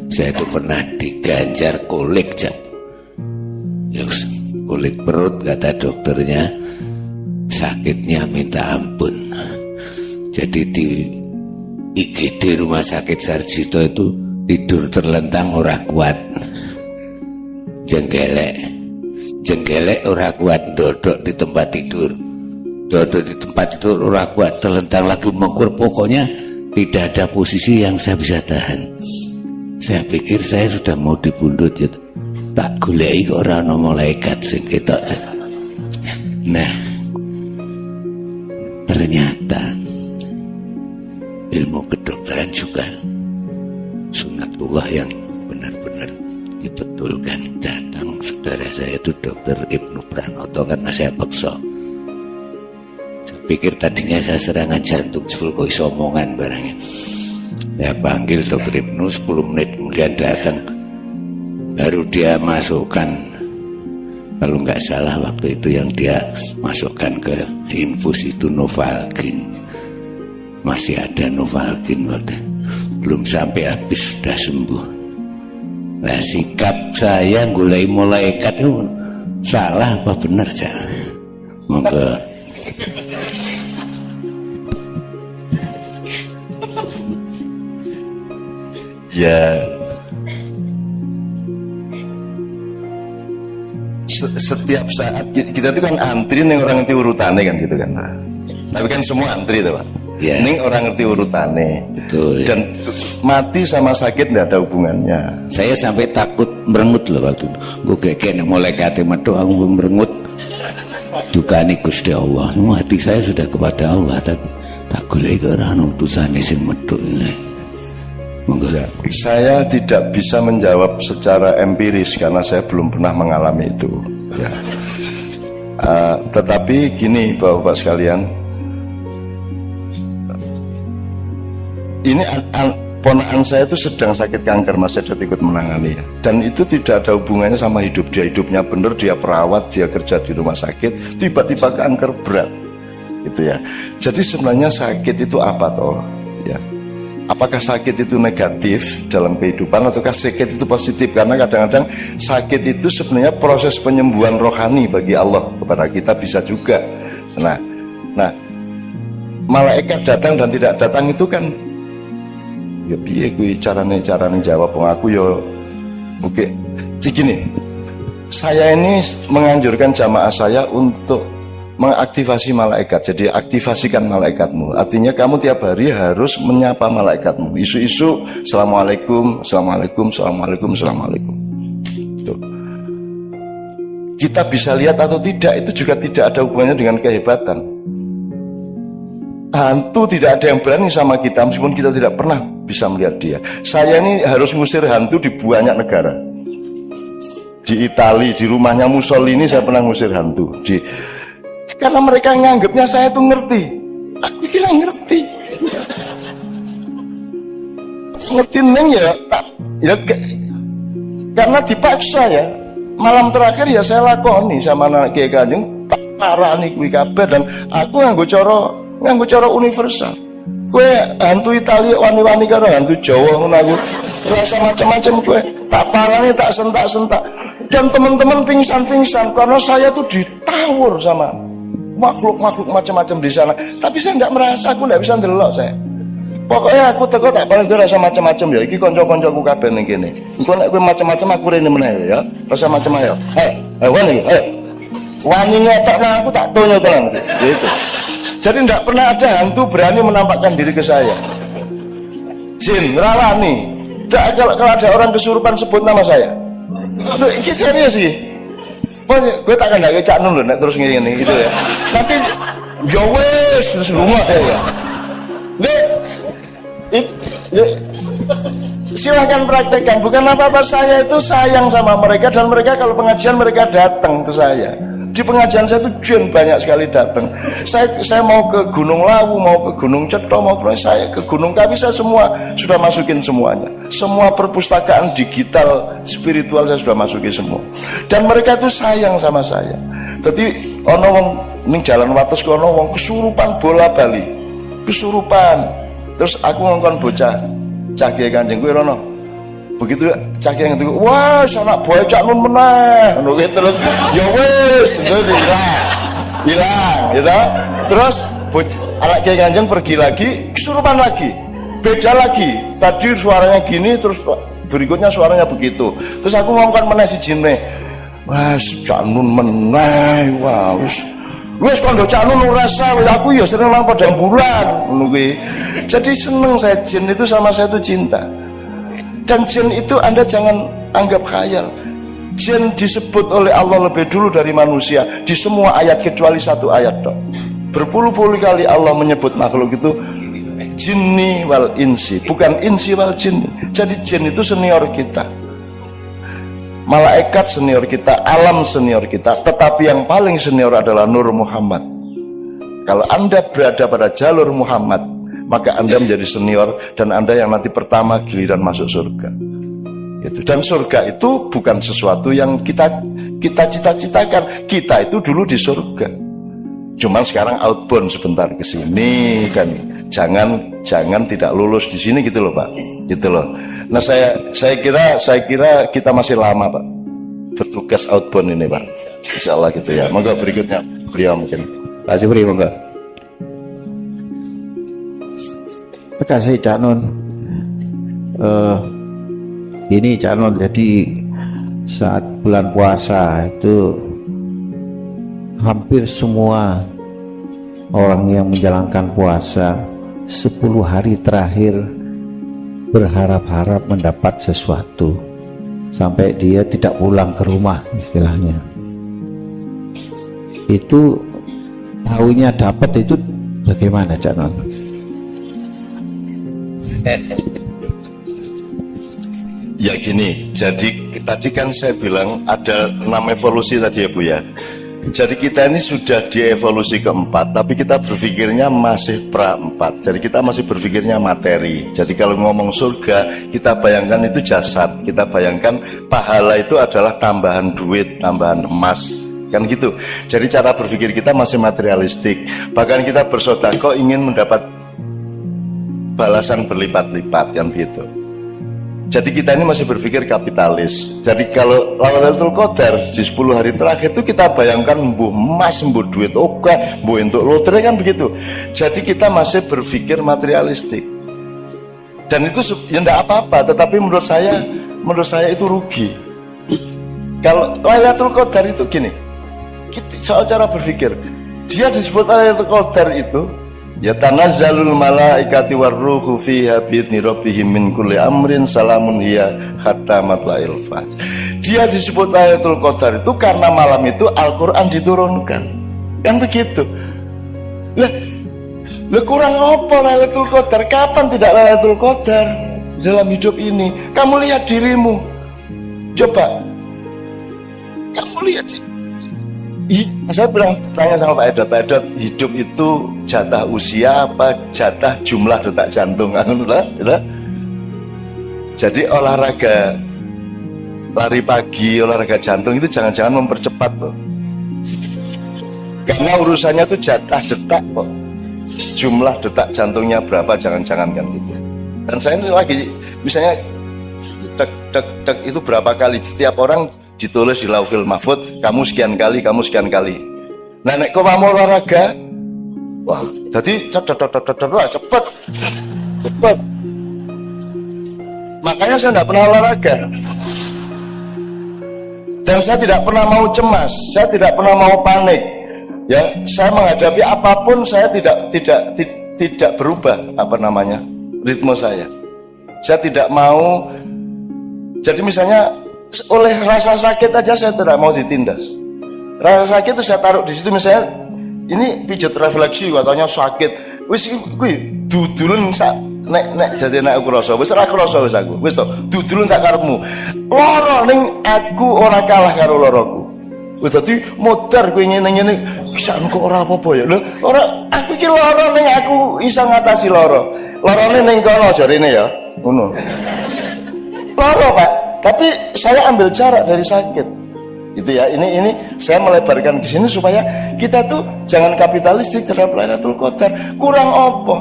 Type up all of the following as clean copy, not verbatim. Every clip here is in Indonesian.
Saya itu pernah diganjar kolik, Cak. Kulit perut, kata dokternya, sakitnya minta ampun. Jadi di IGD Rumah Sakit Sarjito itu tidur terlentang ora kuat, jengkelek ora kuat, dodok di tempat tidur ora kuat, terlentang lagi mengkur. Pokoknya tidak ada posisi yang saya bisa tahan. Saya pikir saya sudah mau dibundut ya. Tak goleki kok ora ana malaikat sing ketok. Nah, ternyata ilmu kedokteran juga sunatullah yang benar-benar dibetulkan. Datang saudara saya itu Dokter Ibnu Pranoto karena saya paksa. Saya pikir tadinya saya serangan jantung, sebelum iso omongan barangnya. Saya panggil Dokter Ibnu, 10 menit kemudian datang. Baru dia masukkan, kalau nggak salah waktu itu yang dia masukkan ke infus itu Novalgin. Masih ada Novalgin waktu, belum sampai habis sudah sembuh. Nah, sikap saya mulai malaikat itu salah apa benar, Cak? Monggo. Ya, setiap saat kita itu kan antri nih, orang ngerti urutannya kan gitu kan. Tapi kan semua antri tuh Pak. Ya. Ini orang ngerti urutannya. Betul. Dan mati sama sakit tidak ada hubungannya. Saya sampai takut merengut loh waktu itu. Gue kayak mulai kate metu aku merengut. Dukani Gusti Allah. Hati saya sudah kepada Allah, tapi tak golek ora ana utusane sing metu ini. Monggo. Saya tidak bisa menjawab secara empiris karena saya belum pernah mengalami itu. Ya. Tetapi gini Bapak-bapak sekalian, ini ponakan saya itu sedang sakit kanker, Mas Sedat ikut menangani ya. Dan itu tidak ada hubungannya sama hidup dia. Hidupnya benar, dia perawat, dia kerja di rumah sakit, tiba-tiba kanker berat gitu ya. Jadi sebenarnya sakit itu apa toh ya? Apakah sakit itu negatif dalam kehidupan ataukah sakit itu positif? Karena kadang-kadang sakit itu sebenarnya proses penyembuhan rohani bagi Allah kepada kita, bisa juga. Nah, malaikat datang dan tidak datang itu kan ya piye kuwi carane jawab aku ya oke. Gini, saya ini menganjurkan jamaah saya untuk mengaktifasi malaikat. Jadi aktivasikan malaikatmu. Artinya kamu tiap hari harus menyapa malaikatmu. Isu-isu assalamualaikum, assalamualaikum, assalamualaikum, assalamualaikum. Tuh. Kita bisa lihat atau tidak, itu juga tidak ada hubungannya dengan kehebatan. Hantu tidak ada yang berani sama kita meskipun kita tidak pernah bisa melihat dia. Saya ini harus ngusir hantu di banyak negara. Di Italia, di rumahnya Mussolini saya pernah ngusir hantu. Karena mereka nganggapnya saya tuh ngerti. Aku kira ngerti. Ngerti neng ya, karena dipaksa ya. Malam terakhir ya saya lakoni sama anak Kiai Kanjeng, tak parani kuwi kabeh dan aku nganggo cara universal. Kowe hantu Italia wani-wani karo hantu Jawa ngono aku. Rasa macam-macam kowe. Tak parani, tak sentak-sentak. Dan teman-teman pingsan-pingsan karena saya tuh ditawur sama makhluk-makhluk macam-macam di sana. Tapi saya nggak merasa, aku nggak bisa ndelok saya. Pokoknya aku teko tak paling rasa macam-macam ya. Iki konco-koncoku kabeh ning kene. Engko nek kowe macam-macam aku rene meneh ya. Rasa macam ayo. Wani, wani ngetokno aku tak tonyo tenan gitu. Jadi nggak pernah ada hantu berani menampakkan diri ke saya. Jin, rawani. Kalau ada orang kesurupan sebut nama saya. Loh, ini serius sih. Gue tak akan gak cak nun nek terus ngene gitu ya. Nanti ya wes terus rumah ya. Silahkan praktekkan. Bukan apa-apa, saya itu sayang sama mereka dan mereka kalau pengajian mereka datang ke saya. Di pengajian saya itu jin banyak sekali datang. Saya mau ke Gunung Lawu, mau ke Gunung Ceto, mau saya ke Gunung Kawi, saya semua sudah masukin semuanya. Semua perpustakaan digital spiritual saya sudah masukin semua. Dan mereka itu sayang sama saya. Jadi ono wong ning jalan wates kono wong kesurupan bola bali. Kesurupan. Terus aku ngongkon bocah Cah Kiai Kanjeng kowe rono. Begitu cakil yang itu, wah anak boy cak nun meneh, terus ya wis itu hilang, gitu. Terus anak Kiai Kanjeng pergi lagi, kesurupan lagi, beda lagi. Tadi suaranya gini, terus berikutnya suaranya begitu. Terus aku ngomongkan meneh si jinne, wah cak nun meneh, wah wis kondo cak nun rasa, aku ya sering nang padang bulan, Jadi seneng saya, jin itu sama saya itu cinta. Dan jin itu Anda jangan anggap khayal. Jin disebut oleh Allah lebih dulu dari manusia di semua ayat kecuali satu ayat dok. Berpuluh-puluh kali Allah menyebut makhluk itu jinni wal insi, bukan insi wal jinni. Jadi jin itu senior kita, malaikat senior kita, alam senior kita, tetapi yang paling senior adalah Nur Muhammad. Kalau Anda berada pada jalur Muhammad, maka Anda menjadi senior dan Anda yang nanti pertama giliran masuk surga. Itu. Dan surga itu bukan sesuatu yang kita cita-citakan. Kita itu dulu di surga. Cuman sekarang outbound sebentar ke sini kan. Jangan tidak lulus di sini gitu loh, Pak. Gitu loh. Nah, saya kira kita masih lama, Pak. Bertugas outbound ini, Pak. Insyaallah gitu ya. Monggo berikutnya beliau mungkin. Pak Jibri monggo. Terima kasih Cak Nun. Ini Cak Nun, jadi saat bulan puasa itu hampir semua orang yang menjalankan puasa 10 hari terakhir berharap-harap mendapat sesuatu sampai dia tidak pulang ke rumah istilahnya. Itu tahunya dapat itu bagaimana Cak Nun? Ya gini, jadi tadi kan saya bilang ada 6 evolusi tadi ya Bu ya. Jadi kita ini sudah di evolusi keempat, tapi kita berpikirnya masih pra-4. Jadi kita masih berpikirnya materi. Jadi kalau ngomong surga, kita bayangkan itu jasad. Kita bayangkan pahala itu adalah tambahan duit, tambahan emas, kan gitu. Jadi cara berpikir kita masih materialistik. Bahkan kita bersedekah ingin mendapat balasan berlipat-lipat, kan gitu. Jadi kita ini masih berpikir kapitalis. Jadi kalau Lailatul Qadar di 10 hari terakhir itu kita bayangkan mbuh emas, mbuh duit oke, mbuh untuk lotre, kan begitu. Jadi kita masih berpikir materialistik. Dan itu ya enggak apa-apa, tetapi menurut saya itu rugi. Kalau Lailatul Qadar itu gini, soal cara berpikir, dia disebut Lailatul Qadar itu ya tanazzalul malaikati warruhu fiha bi'idzni rabbihim min kulli amrin salamun hiya hatta matla'il fajr. Dia disebut Lailatul Qadar itu karena malam itu Al-Qur'an diturunkan. Kan begitu. Lah kurang apa Lailatul Qadar? Kapan tidak Lailatul Qadar dalam hidup ini? Kamu lihat dirimu. Coba. Kamu lihat sih. Saya bilang tanya sama Pak Edot, hidup itu jatah usia apa jatah jumlah detak jantung? Jadi olahraga lari pagi, olahraga jantung itu jangan-jangan mempercepat loh. Karena urusannya itu jatah detak kok. Jumlah detak jantungnya berapa, jangan-jangan kan gitu. Dan saya ini lagi misalnya dek itu berapa kali, setiap orang ditulis di Lauhul Mahfud, kamu sekian kali. Nah, nek kok mau olahraga, wah, jadi cepet. Makanya saya tidak pernah olahraga. Dan saya tidak pernah mau cemas, saya tidak pernah mau panik. Ya, saya menghadapi apapun saya tidak berubah ritme saya. Saya tidak mau. Jadi misalnya oleh rasa sakit aja saya tidak mau ditindas. Rasa sakit itu saya taruh di situ, misalnya ini pijat refleksi katanya sakit. Wis kuwi dudulun sak nek jadi nek aku rasa wis ora krasa wis aku. Wis to, dudulun sak karepmu. Lara ning aku ora kalah karo laraku. Wis dadi modar kowe ngene-ngene bisa kok ora apa-apa ya. Lho, ora aku iki lara ning aku iso ngatasi lara. Larane ning kono jarine ya. Ngono. Lara, Pak. Tapi saya ambil jarak dari sakit, gitu ya. Ini saya melebarkan di sini supaya kita tuh jangan kapitalistik terhadap Lailatul Qadar. Kurang apa?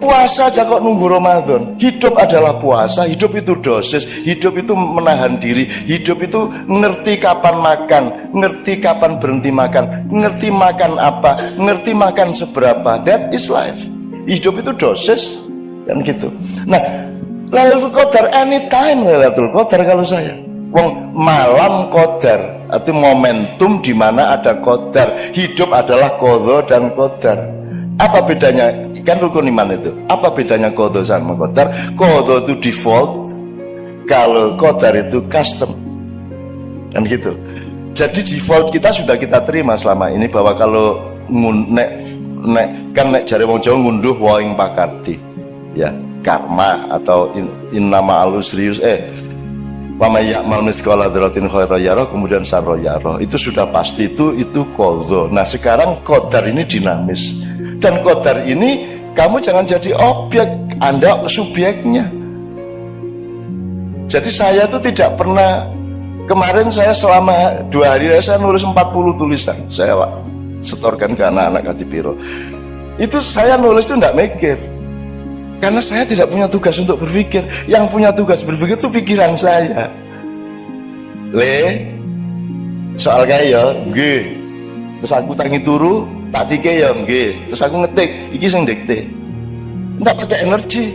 Puasa aja kok nunggu Ramadan. Hidup adalah puasa, hidup itu dosis, hidup itu menahan diri, hidup itu ngerti kapan makan, ngerti kapan berhenti makan, ngerti makan apa, ngerti makan seberapa. That is life. Hidup itu dosis, kan gitu. Nah, Lailatul Qadar anytime Lailatul Qadar kalau saya. Wong malam qadar, itu momentum di mana ada qadar. Hidup adalah qadha dan qadar. Apa bedanya? Kan rukun iman itu. Apa bedanya qadha sama qadar? Qadha itu default, kalau qadar itu custom. Kan gitu. Jadi default kita sudah kita terima selama ini bahwa kalau nek jare wong Jawa ngunduh waing pakarti. Ya, karma atau innama alusrius wa may ya'mal mithqala dzarratin khairan yarah, kemudian sarra yarah. Itu sudah pasti itu qadha. Nah, sekarang qadar ini dinamis. Dan qadar ini kamu jangan jadi objek, Anda subjeknya. Jadi saya tuh tidak pernah, kemarin saya selama 2 hari saya nulis 40 tulisan, saya setorkan ke anak-anak Kadipiro. Itu saya nulis itu enggak mikir, karena saya tidak punya tugas untuk berpikir. Yang punya tugas berpikir itu pikiran saya. Soal kaya nggih, terus aku tangi turu tak tike ya nggih, terus aku ngetik iki sing dikte. Enggak pakai energi.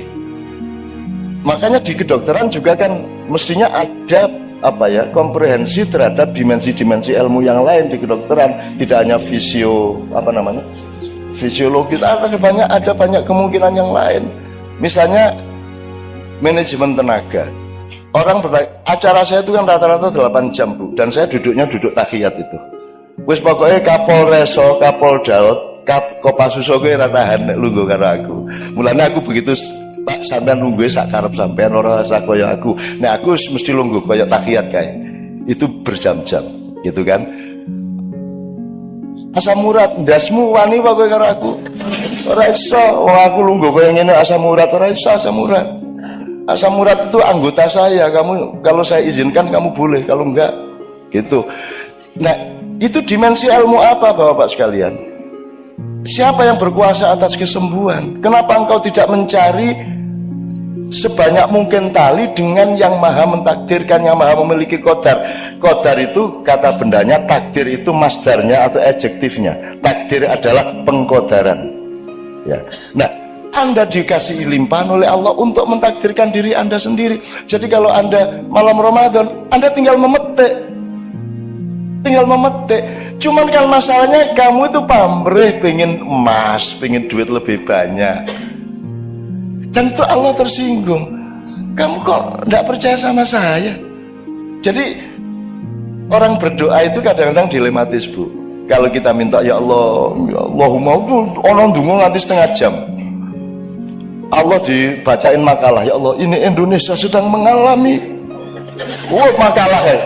Makanya di kedokteran juga kan mestinya ada komprehensi terhadap dimensi-dimensi ilmu yang lain di kedokteran, tidak hanya fisiologi, ada banyak kemungkinan yang lain. Misalnya manajemen tenaga. Orang bertanya, acara saya itu kan rata-rata 8 jam Bu, dan saya duduk tahiyat itu. Wis pokoknya Kapolreso, Kapoldaud, Kopasuso kowe ra tahan nek lungguh karo aku. Mulane aku begitu, Pak, sampean lungguhe sak karep sampean ora sak kaya aku. Nek aku mesti lungguh kaya tahiyat kae. Itu berjam-jam, gitu kan. Asam urat ndasmu wani apa kowe karo aku? Ora iso, wong aku lungguh kaya ngene asam urat, ora iso asam urat. Asam urat itu anggota saya, kamu kalau saya izinkan kamu boleh, kalau enggak gitu. Nah, itu dimensi ilmu apa Bapak sekalian? Siapa yang berkuasa atas kesembuhan? Kenapa engkau tidak mencari sebanyak mungkin tali dengan yang maha mentakdirkan, yang maha memiliki qadar? Qadar itu kata bendanya, takdir itu masdarnya atau adjektifnya. Takdir adalah pengqadaran. Ya. Nah, Anda dikasih limpahan oleh Allah untuk mentakdirkan diri Anda sendiri. Jadi kalau Anda malam Ramadan, Anda tinggal memetik. Cuman kan masalahnya kamu itu pamrih, pengen emas, pengen duit lebih banyak, dan itu Allah tersinggung. Kamu kok tidak percaya sama saya? Jadi orang berdoa itu kadang-kadang dilematis Bu. Kalau kita minta ya Allah, ya Allahumma, orang dungu nanti setengah jam, Allah dibacain makalah, ya Allah ini Indonesia sedang mengalami makalah ya.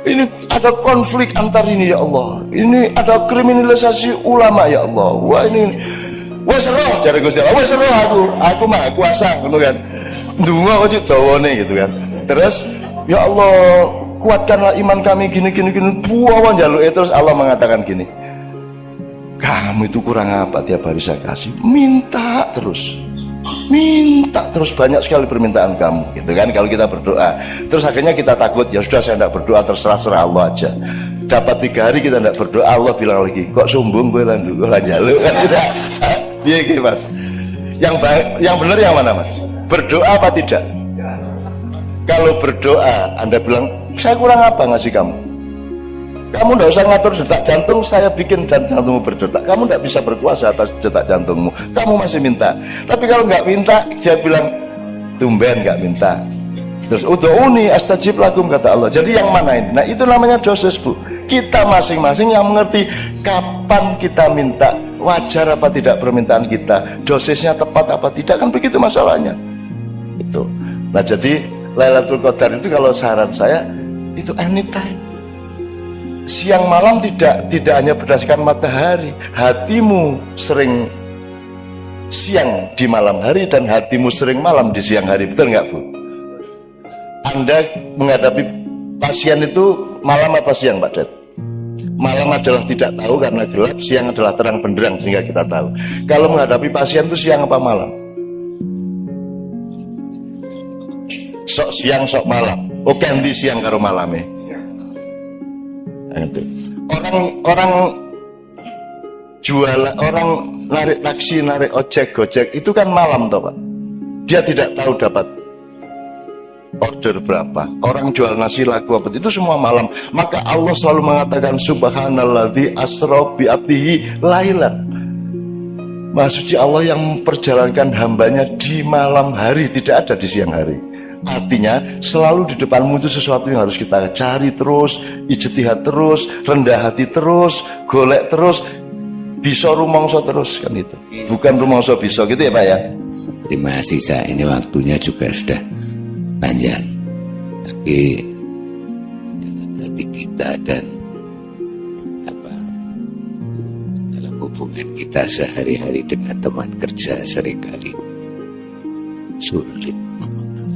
Ini ada konflik antar ini ya Allah. Ini ada kriminalisasi ulama ya Allah. Wah ini, wes roh jare Gusti Allah, wes roh aku mah kuasa ngono kan. Ndonga kok dawane gitu kan. Terus ya Allah kuatkanlah iman kami gini. Buawan jaluke, terus Allah mengatakan gini. Kamu itu kurang apa tiap hari saya kasih? Minta terus banyak sekali permintaan kamu, gitu kan? Kalau kita berdoa, terus akhirnya kita takut, ya sudah saya tidak berdoa, terserah Allah aja. Dapat 3 hari kita tidak berdoa, Allah bilang lagi, kok sombong gue lanjut kan? Tidak, iya gitu Mas. Yang benar yang mana Mas? Berdoa apa tidak? Kalau berdoa, Anda bilang, saya kurang apa ngasih kamu? Kamu tidak usah ngatur detak jantung, saya bikin dan jantungmu berdetak. Kamu tidak bisa berkuasa atas detak jantungmu. Kamu masih minta. Tapi kalau nggak minta, dia bilang tumben nggak minta. Terus ud'uni astajib lakum kata Allah. Jadi yang mana ini? Nah itu namanya dosis Bu. Kita masing-masing yang mengerti kapan kita minta, wajar apa tidak permintaan kita, dosisnya tepat apa tidak, kan begitu masalahnya. Itu. Nah jadi Lailatul Qadar itu kalau saran saya itu anytime. Siang malam tidak hanya berdasarkan matahari. Hatimu sering siang di malam hari dan hatimu sering malam di siang hari. Betul nggak Bu? Anda menghadapi pasien itu malam apa siang Pak Det? Malam adalah tidak tahu karena gelap, siang adalah terang benderang sehingga kita tahu. Kalau menghadapi pasien itu siang apa malam? Sok siang sok malam. Oh ganti siang karo malamnya. Nah, itu. Orang jualan, orang narik taksi, narik ojek, gojek itu kan malam toh Pak. Dia tidak tahu dapat order berapa. Orang jual nasi laku apa itu semua malam. Maka Allah selalu mengatakan subhanalladzi asra bi abdihi lailan. Maha suci Allah yang memperjalankan hambanya di malam hari, tidak ada di siang hari. Artinya selalu di depanmu itu sesuatu yang harus kita cari terus, ijtihad terus, rendah hati terus, golek terus, bisa rumangsa terus kan itu. Bukan rumangsa bisa gitu ya Pak ya. Terima kasih, ini waktunya juga sudah panjang, tapi dalam hati kita dan dalam hubungan kita sehari-hari dengan teman kerja seringkali sulit memaafkan.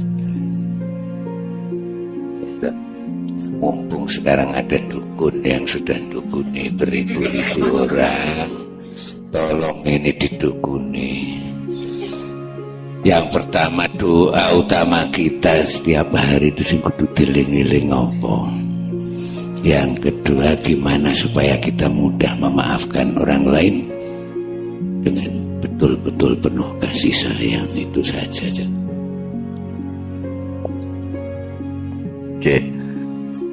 Mumpung sekarang ada dukun yang sudah dukuni beribu-ribu orang, tolong ini didukuni. Yang pertama, doa utama kita setiap hari itu sing kudu dieling-eling apa. Yang kedua, gimana supaya kita mudah memaafkan orang lain dengan betul-betul penuh kasih sayang, itu saja. Oke.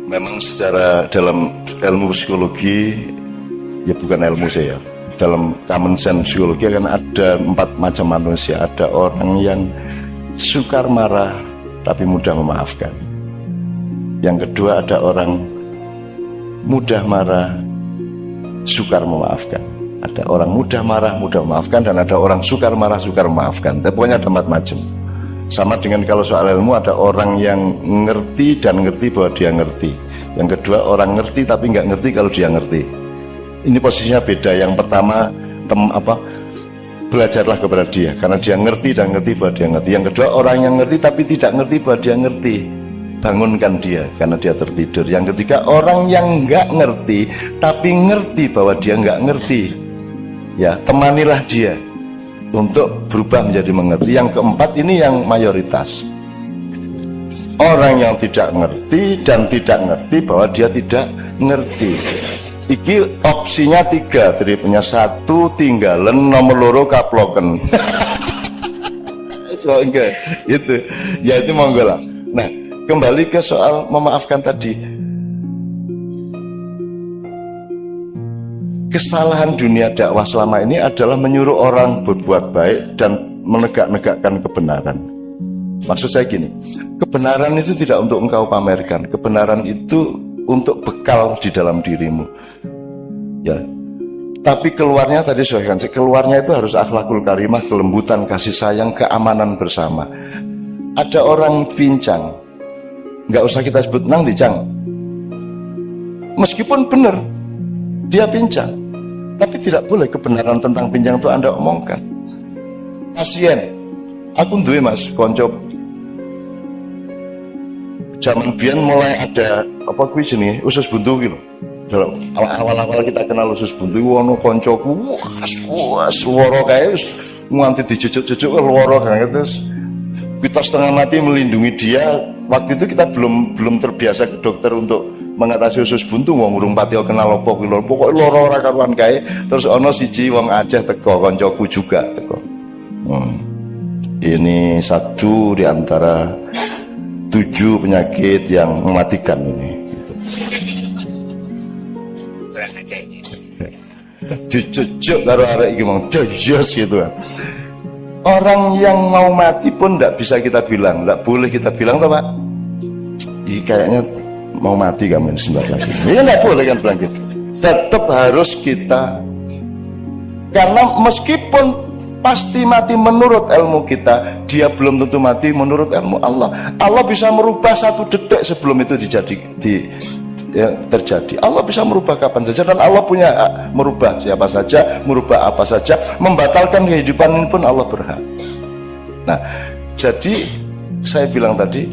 Memang secara dalam ilmu psikologi, ya bukan ilmu saya, dalam common sense psikologi kan ada 4 macam manusia. Ada orang yang sukar marah tapi mudah memaafkan. Yang kedua ada orang mudah marah, sukar memaafkan. Ada orang mudah marah, mudah memaafkan, dan ada orang sukar marah, sukar memaafkan. Tapi pokoknya ada 4 macam. Sama dengan kalau soal ilmu, ada orang yang ngerti dan ngerti bahwa dia ngerti. Yang kedua orang ngerti tapi nggak ngerti kalau dia ngerti. Ini posisinya beda. Yang pertama belajarlah kepada dia karena dia ngerti dan ngerti bahwa dia ngerti. Yang kedua orang yang ngerti tapi tidak ngerti bahwa dia ngerti, bangunkan dia karena dia tertidur. Yang ketiga orang yang nggak ngerti tapi ngerti bahwa dia nggak ngerti, ya temanilah dia untuk berubah menjadi mengerti. Yang keempat ini yang mayoritas, orang yang tidak ngerti dan tidak ngerti bahwa dia tidak ngerti. Iki opsinya 3, jadi punya 1 tinggalan, nomor loro kaploken. So enggak, itu ya itu monggo lah. Nah kembali ke soal memaafkan tadi. Kesalahan dunia dakwah selama ini adalah menyuruh orang berbuat baik dan menegak-negakkan kebenaran. Maksud saya gini, kebenaran itu tidak untuk engkau pamerkan, kebenaran itu untuk bekal di dalam dirimu. Ya. Tapi keluarnya tadi saya kan, keluarnya itu harus akhlakul karimah, kelembutan, kasih sayang, keamanan bersama. Ada orang pincang, nggak usah kita sebut nang dicang. Meskipun benar dia pincang, tapi tidak boleh kebenaran tentang pincang itu Anda omongkan. Pasien, aku duwe Mas konco zaman biyen mulai ada apa kuwi jenenge usus buntu gitu. Dalam awal-awal kita kenal usus buntu ono koncoku wah swara kae wis nganti dijujuk-jujuk loro kan terus kita setengah mati melindungi dia. Waktu itu kita belum terbiasa ke dokter untuk mengatasi usus buntu, wong urung pati kenal apa kuwi lho. Pokoke lara ora karuan kae. Terus ana siji wong Aceh teko, kancaku juga teko. Ini 1 di antara 7 penyakit yang mematikan ini. Dicucuk karo arek iki mong jos gitu. Orang yang mau mati pun tidak bisa kita bilang, tidak boleh kita bilang toh Pak. Ini kayaknya mau mati kamu sebentar lagi. Ya nggak boleh kan bilang gitu. Tetap harus kita, karena meskipun pasti mati menurut ilmu kita, dia belum tentu mati menurut ilmu Allah. Allah bisa merubah 1 detik sebelum itu terjadi. Allah bisa merubah kapan saja dan Allah punya hak merubah siapa saja, merubah apa saja, membatalkan kehidupan ini pun Allah berhak. Nah, jadi saya bilang tadi,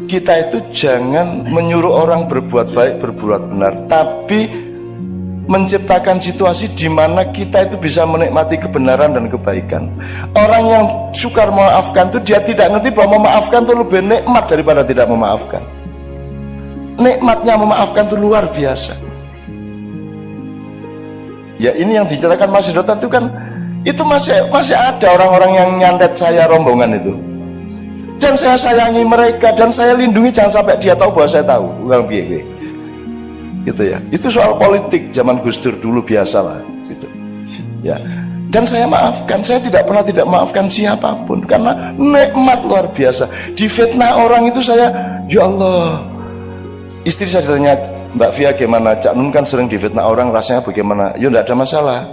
kita itu jangan menyuruh orang berbuat baik, berbuat benar, tapi menciptakan situasi di mana kita itu bisa menikmati kebenaran dan kebaikan. Orang yang sukar memaafkan itu dia tidak ngerti bahwa memaafkan itu lebih nikmat daripada tidak memaafkan. Nikmatnya memaafkan itu luar biasa. Ya ini yang diceritakan Mas Hidota itu kan, itu masih ada orang-orang yang nyandet saya rombongan itu. Dan saya sayangi mereka dan saya lindungi, jangan sampai dia tahu bahwa saya tahu. Bukan piye gitu ya. Itu soal politik zaman Gus Dur dulu biasalah gitu. Ya. Dan saya maafkan, saya tidak pernah tidak maafkan siapapun karena nikmat luar biasa. Difitnah orang itu saya, ya Allah. Istri saya ditanya, Mbak Via gimana? Cak Nun kan sering difitnah orang, rasanya bagaimana? Ya enggak ada masalah.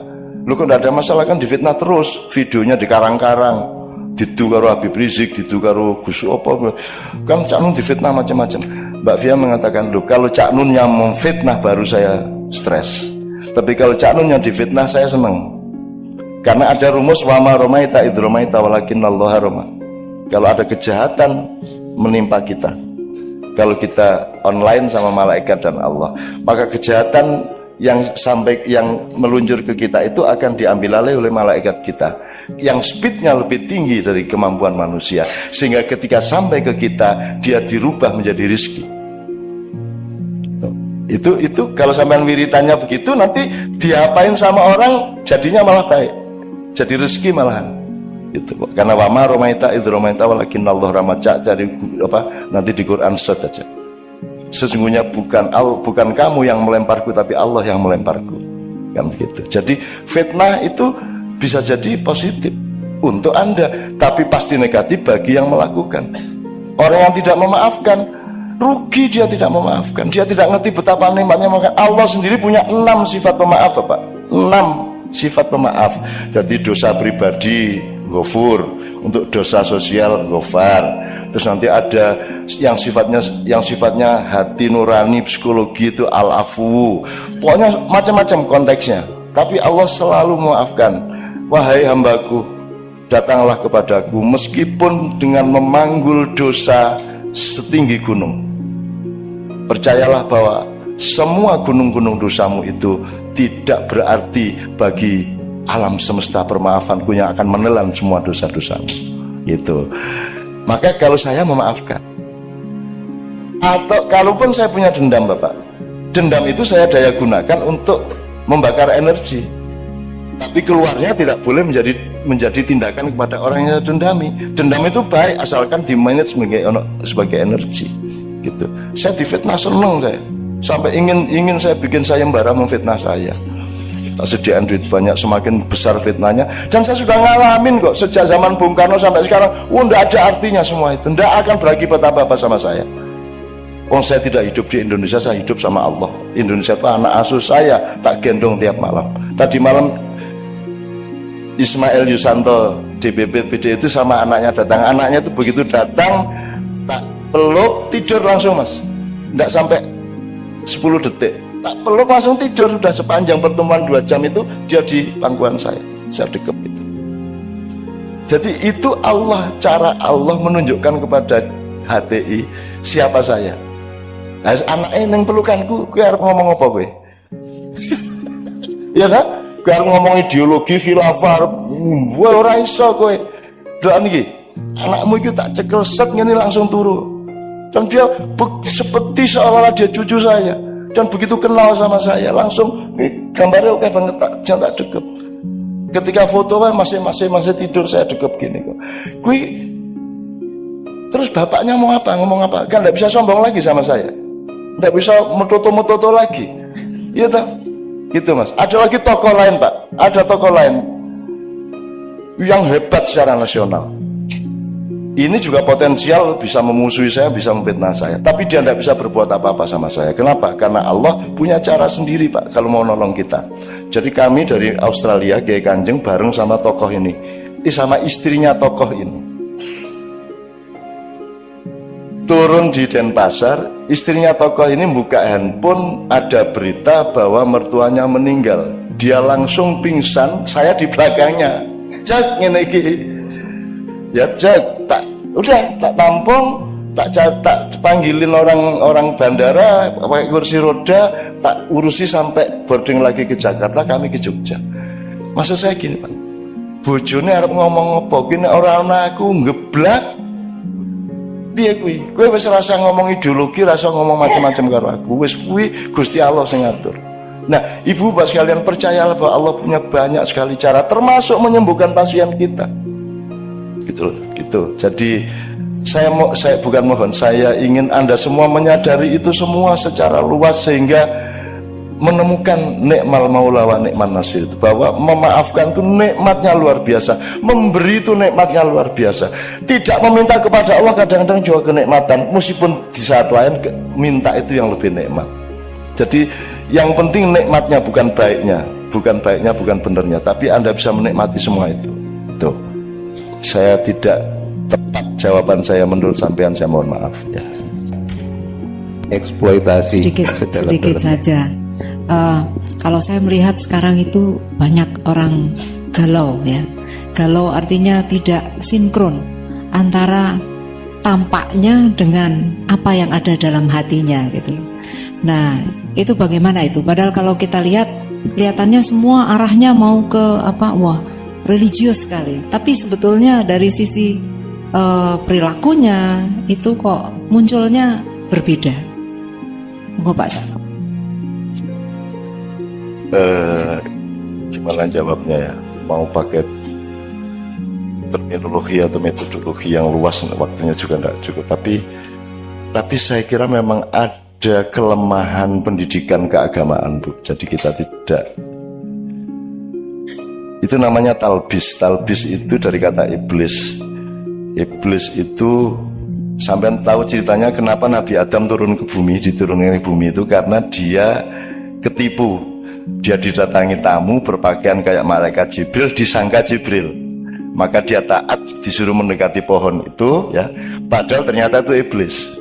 Lu kok enggak ada masalah, kan difitnah terus, videonya dikarang-karang. Didu karo Habib Rizik, didu karo Gus apa, kan Cak Nun difitnah macam-macam. Mbak Via mengatakan, loh kalau Cak Nun yang memfitnah baru saya stres, tapi kalau Cak Nun yang difitnah saya senang, karena ada rumus wama romaita idromaita walakinnallaha roma. Kalau ada kejahatan menimpa kita, kalau kita online sama malaikat dan Allah, maka kejahatan yang meluncur ke kita itu akan diambil alih oleh malaikat kita yang speednya lebih tinggi dari kemampuan manusia, sehingga ketika sampai ke kita dia dirubah menjadi rizki. Itu kalau sampean wiritannya begitu, nanti diapain sama orang jadinya malah baik, jadi rezeki malahan. Itu karena wama romaita idromaita walakinallahu ramaca, cari apa nanti di Quran saja. Sesungguhnya bukan kamu yang melemparku, tapi Allah yang melemparku, kan begitu. Jadi fitnah itu bisa jadi positif untuk Anda, tapi pasti negatif bagi yang melakukan. Orang yang tidak memaafkan, rugi dia tidak memaafkan. Dia tidak ngerti betapa nikmatnya memaafkan. Allah sendiri punya 6 sifat pemaaf, Bapak. 6 sifat pemaaf. Jadi dosa pribadi ghafur, untuk dosa sosial ghafar. Terus nanti ada yang sifatnya hati nurani, psikologi itu al-afu. Pokoknya macam-macam konteksnya. Tapi Allah selalu memaafkan. Wahai hambaku, datanglah kepadaku meskipun dengan memanggul dosa setinggi gunung. Percayalah bahwa semua gunung-gunung dosamu itu tidak berarti bagi alam semesta permaafanku yang akan menelan semua dosa-dosamu. Itu. Maka kalau saya memaafkan, atau kalaupun saya punya dendam, Bapak, dendam itu saya daya gunakan untuk membakar energi. Tapi keluarnya tidak boleh menjadi tindakan kepada orang yang dendami. Dendam itu baik asalkan dimanage sebagai energi, gitu. Saya difitnah seneng saya, sampai ingin saya bikin sayembara memfitnah saya. Tak sediakan duit banyak, semakin besar fitnahnya. Dan saya sudah ngalamin kok sejak zaman Bung Karno sampai sekarang. Tidak ada artinya semua itu, tidak akan berakibat apa-apa sama saya. Saya tidak hidup di Indonesia, saya hidup sama Allah. Indonesia itu anak asuh saya, tak gendong tiap malam. Tadi malam Ismail Yusanto DPP PD itu sama anaknya datang. Anaknya itu begitu datang, tak peluk, tidur langsung, Mas. Tidak sampai 10 detik, tak peluk langsung tidur. Sudah sepanjang pertemuan 2 jam itu dia di pangkuan saya dekep itu. Jadi itu Allah, cara Allah menunjukkan kepada HTI siapa saya. Nah, anaknya yang pelukanku, gue harus ngomong apa gue? Ya kan? Gue harus ngomong ideologi khilafah, gue ora iso gue. Doa niki, anakmu itu tak cekel set ngene langsung turu. Dan dia seperti seolah-olah dia cucu saya. Dan begitu kenal sama saya, langsung gambarnya oke banget, tak dekep. Ketika foto masih tidur, saya dekep gini kok. Terus bapaknya mau apa, ngomong apa? Kan tidak bisa sombong lagi sama saya, tidak bisa metoto lagi. Iya tak? Gitu, Mas. Ada lagi tokoh lain, Pak. Ada tokoh lain yang hebat secara nasional. Ini juga potensial bisa memusuhi saya, bisa memfitnah saya. Tapi dia tidak bisa berbuat apa-apa sama saya. Kenapa? Karena Allah punya cara sendiri, Pak, kalau mau nolong kita. Jadi kami dari Australia, Kiai Kanjeng bareng sama tokoh ini, sama istrinya tokoh ini, turun di Denpasar. Istrinya tokoh ini buka handphone, ada berita bahwa mertuanya meninggal. Dia langsung pingsan, saya di belakangnya. Cek ngene iki. Ya cek, tak tampung, tak panggilin orang bandara pakai kursi roda, tak urusi sampai boarding lagi ke Jakarta, kami ke Jogja. Maksud saya gini Pak, bojone arep ngomong apa ki nek ora ana aku ngeblak. Piye kuwi? Kowe wis rasa ngomong ideologi, rasa ngomong macam-macam karo aku. Wis kuwi Gusti Allah sing ngatur. Nah, Ibu Bapak sekalian, percayalah bahwa Allah punya banyak sekali cara, termasuk menyembuhkan pasien kita. Gitu. Jadi saya bukan mohon, saya ingin Anda semua menyadari itu semua secara luas sehingga menemukan nikmal maula wa nikman nasir itu, bahwa memaafkan itu nikmatnya luar biasa, memberi itu nikmatnya luar biasa. Tidak meminta kepada Allah kadang-kadang juga kenikmatan, meskipun di saat lain minta itu yang lebih nikmat. Jadi yang penting nikmatnya, bukan baiknya, bukan benernya, tapi Anda bisa menikmati semua itu. Tuh, saya tidak tepat jawaban saya menurut sampean, saya mohon maaf ya. Eksploitasi sedikit saja. Kalau saya melihat sekarang itu banyak orang galau ya. Galau artinya tidak sinkron antara tampaknya dengan apa yang ada dalam hatinya gitu. Nah, itu bagaimana itu? Padahal kalau kita lihat, kelihatannya semua arahnya mau ke apa? Wah, religius sekali. Tapi sebetulnya dari sisi perilakunya itu kok munculnya berbeda. Monggo Pak. Gimana jawabnya ya? Mau pakai terminologi atau metodologi yang luas, waktunya juga tidak cukup. Tapi saya kira memang ada kelemahan pendidikan keagamaan, Bu. Jadi kita tidak, itu namanya talbis. Talbis itu dari kata iblis. Iblis itu, sampai tahu ceritanya kenapa Nabi Adam turun ke bumi, diturunkan ke bumi itu karena dia ketipu. Dia didatangi tamu berpakaian kayak malaikat Jibril, disangka Jibril, maka dia taat, disuruh mendekati pohon itu ya, padahal ternyata itu iblis.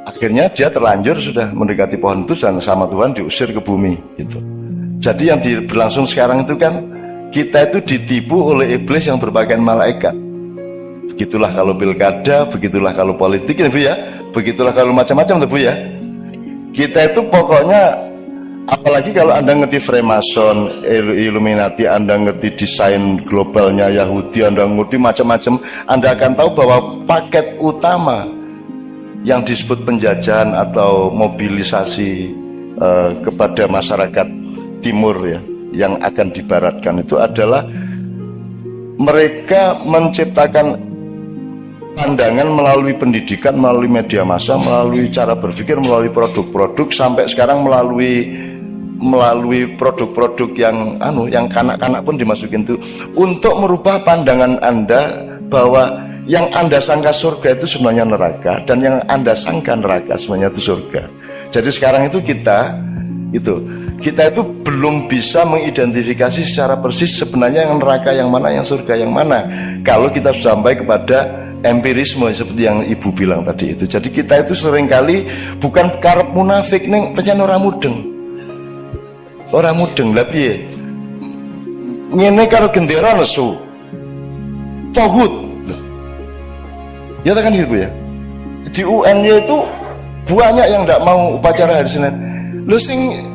Akhirnya dia terlanjur sudah mendekati pohon itu dan sama Tuhan diusir ke bumi gitu. Jadi yang berlangsung sekarang itu kan kita itu ditipu oleh iblis yang berpakaian malaikat. Begitulah kalau pilkada, begitulah kalau politik ya Bu ya, begitulah kalau macam-macam Bu ya. Kita itu pokoknya, apalagi kalau Anda ngerti Freemason, Illuminati, Anda ngerti desain globalnya Yahudi, Anda ngerti macam-macam, Anda akan tahu bahwa paket utama yang disebut penjajahan atau mobilisasi kepada masyarakat timur ya, yang akan dibaratkan itu adalah mereka menciptakan pandangan melalui pendidikan, melalui media massa, melalui cara berpikir, melalui produk-produk, sampai sekarang melalui produk-produk yang kanak-kanak pun dimasukin itu untuk merubah pandangan Anda bahwa yang Anda sangka surga itu sebenarnya neraka, dan yang Anda sangka neraka sebenarnya itu surga. Jadi sekarang itu kita itu belum bisa mengidentifikasi secara persis sebenarnya yang neraka yang mana, yang surga yang mana, kalau kita sudah sampai kepada empirisme seperti yang Ibu bilang tadi itu. Jadi kita itu seringkali bukan karep munafik ning pancen ora mudeng. Ora mudeng lha piye? Ngene karo gendera nesu. Tauhid. Ya kan gitu ya. Di UN itu banyak yang tidak mau upacara hari Senin. Lu sing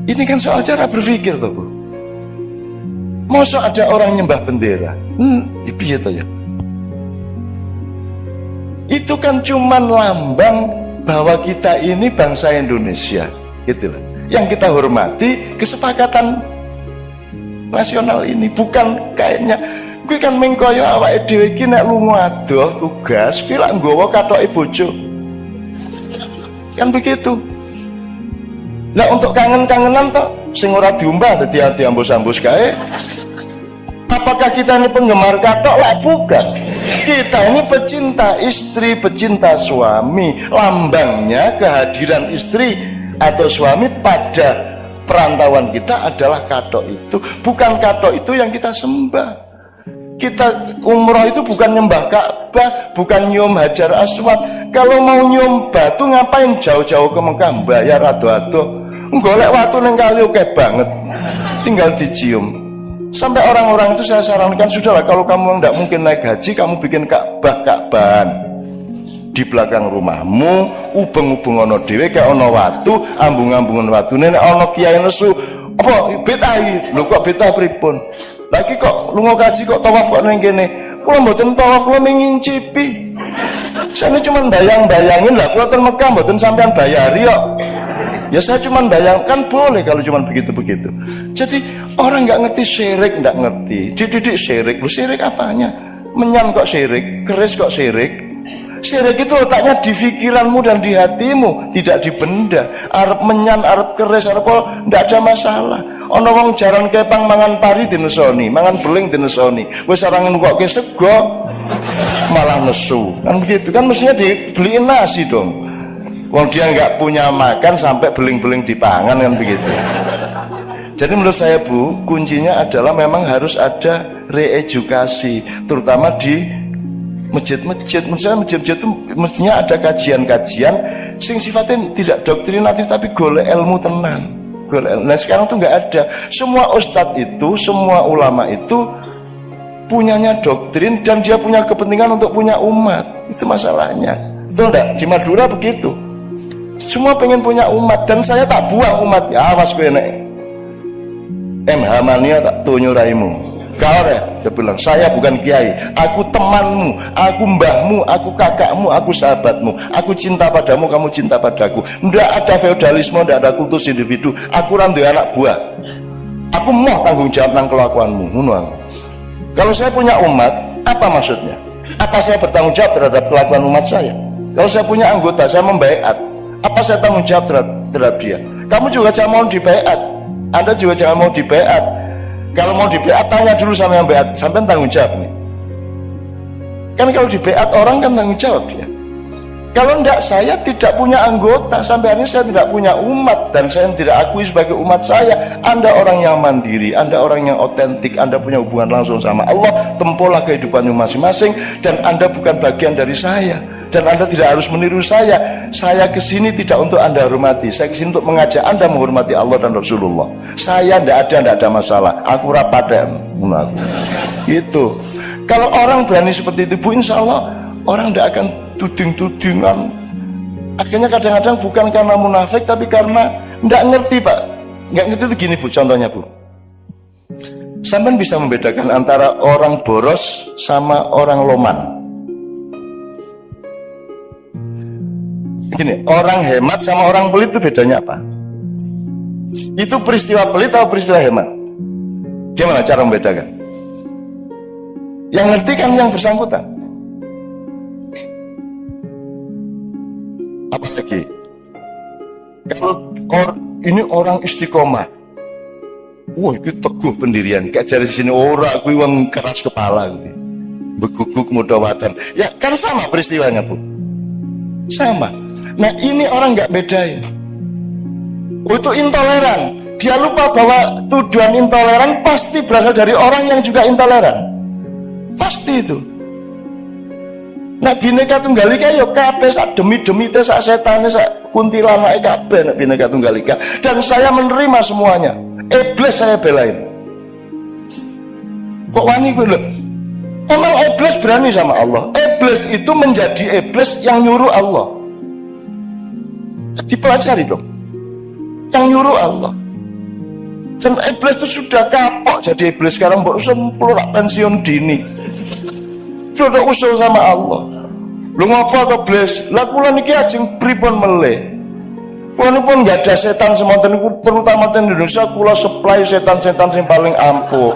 ini kan soal cara berpikir toh, Bu. Masa ada orang nyembah bendera? Piye to ya? Itu kan cuman lambang bahwa kita ini bangsa Indonesia, gitu loh. Yang kita hormati kesepakatan nasional ini, bukan kayaknya kuwi kan mengkoyo awake dhewe iki nek lunga adoh tugas kuwi lak nggawa kathoke bojo. Kan begitu. Nah untuk kangen-kangenan toh sing ora diumbah dadi ambus-ambus kae. Apakah kita ini penggemar katok? Lah bukan. Kita ini pecinta istri, pecinta suami. Lambangnya kehadiran istri atau suami pada perantauan kita adalah katok itu. Bukan katok itu yang kita sembah. Kita umroh itu bukan nyembah Ka'bah, bukan nyium Hajar Aswad. Kalau mau nyium batu ngapain jauh-jauh ke Mekah, bayar ado-ado. Golek watu ning kali oke banget, tinggal dicium. Sampai orang-orang itu saya sarankan, sudahlah kalau kamu tidak mungkin naik haji, kamu bikin Ka'bahan. di belakang rumahmu, ubeng-ubeng ana dhewe kayak ana watu, ambung-ambungan watune nek ana kiai nesu, apa betahi? Lho kok betah pripun? Lagi kok lunga kaji kok tawaf kok ning kene. Kula mboten tawaf, kula ngincipi. Saya cuma bayang-bayangin lah, kula ten Mekah mboten sampean bayari kok. Ya saya cuma bayangkan boleh kalau cuma begitu-begitu. Jadi orang nggak ngerti syirik, nggak ngerti. Dididik syirik, lu syirik apanya? Menyan kok syirik, keris kok syirik. Syirik itu letaknya di pikiranmu dan di hatimu, tidak di benda. Arep menyan, arep keris, arep apa, ndak ada masalah. Ono wong jaran kepang mangan pari dinesoni, mangan beling dinesoni. Wis orang nukokke sego malah nesu. Kan begitu kan, mestinya dibeliin nasi dong. Wong dia nggak punya makan sampai beling-beling dipangan, kan begitu. Jadi menurut saya Bu, kuncinya adalah memang harus ada reedukasi, terutama di masjid-masjid. Misalnya masjid-masjid itu mestinya ada kajian-kajian sing sifatnya tidak doktrinatif tapi golek ilmu tenan. Nah sekarang tuh nggak ada. Semua ustadz itu, semua ulama itu punyanya doktrin dan dia punya kepentingan untuk punya umat. Itu masalahnya. Betul enggak? Di Madura begitu. Semua pengen punya umat dan saya tak buang umat. Ya awas gue nek MH mania tak tunyu raimu. Kau deh, dia bilang, saya bukan kiai, aku temanmu, aku mbahmu, aku kakakmu, aku sahabatmu, aku cinta padamu, kamu cinta padaku. Tidak ada feodalisme, tidak ada kultus individu. Aku randu anak buah. Aku mau tanggung jawab nang kelakuanmu. Kalau saya punya umat, apa maksudnya? Apa saya bertanggung jawab terhadap kelakuan umat saya? Kalau saya punya anggota, saya membaiat. Apa saya tanggung jawab terhadap dia? Kamu juga jangan mau dibaiat. Anda juga jangan mau dibaiat. Kalau mau di beat tanya dulu sama yang beat, sampai tanggung jawab nih. Kan kalau di beat orang kan tanggung jawab dia. Kalau enggak, saya tidak punya anggota, sampai hari ini saya tidak punya umat dan saya tidak akui sebagai umat saya. Anda orang yang mandiri, Anda orang yang otentik, Anda punya hubungan langsung sama Allah, tempohlah kehidupanmu masing-masing dan Anda bukan bagian dari saya. Dan Anda tidak harus meniru saya. Saya kesini tidak untuk Anda hormati. Saya kesini untuk mengajak Anda menghormati Allah dan Rasulullah. Saya tidak ada masalah. Aku rapaten. Gitu. Kalau orang berani seperti itu, Bu, insya Allah orang tidak akan tuding-tudingan. Akhirnya kadang-kadang bukan karena munafik, tapi karena tidak ngerti, Pak. Nggak ngerti itu gini, Bu. Contohnya, Bu. Sampai bisa membedakan antara orang boros sama orang loman. Gini, orang hemat sama orang pelit itu bedanya apa? Itu peristiwa pelit atau peristiwa hemat? Gimana cara membedakan? Yang ngerti kan yang bersangkutan. Apa lagi? Kalau ini orang istiqomah, wah itu teguh pendirian. Kayak dari sini orang aku yang keras kepala, beguguk mudawatan. Ya kan sama peristiwanya, Bu. Sama. Nah ini orang nggak bedain. Itu intoleran. Dia lupa bahwa tujuan intoleran pasti berasal dari orang yang juga intoleran. Pasti itu. Nah Bhinneka Tunggal Ika yo kabeh sak demi-demi teh sak setane sak kuntilanake kabeh nek Bhinneka Tunggal Ika. Dan saya menerima semuanya. Iblis saya belain. Kok wani kuwi lho? Memang iblis berani sama Allah. Iblis itu menjadi iblis yang nyuruh Allah. Dipelajari dong. Yang nyuruh Allah. Dan iblis itu sudah kapok jadi iblis. Sekarang baru sempurna pensiun dini. Sudah usul sama Allah. Lu ngapa to iblis? Lah kula niki ajeng pripun meleh. Kula pun nggak ada setan semonten niku, terutama di Indonesia kula supply setan-setan yang paling ampuh.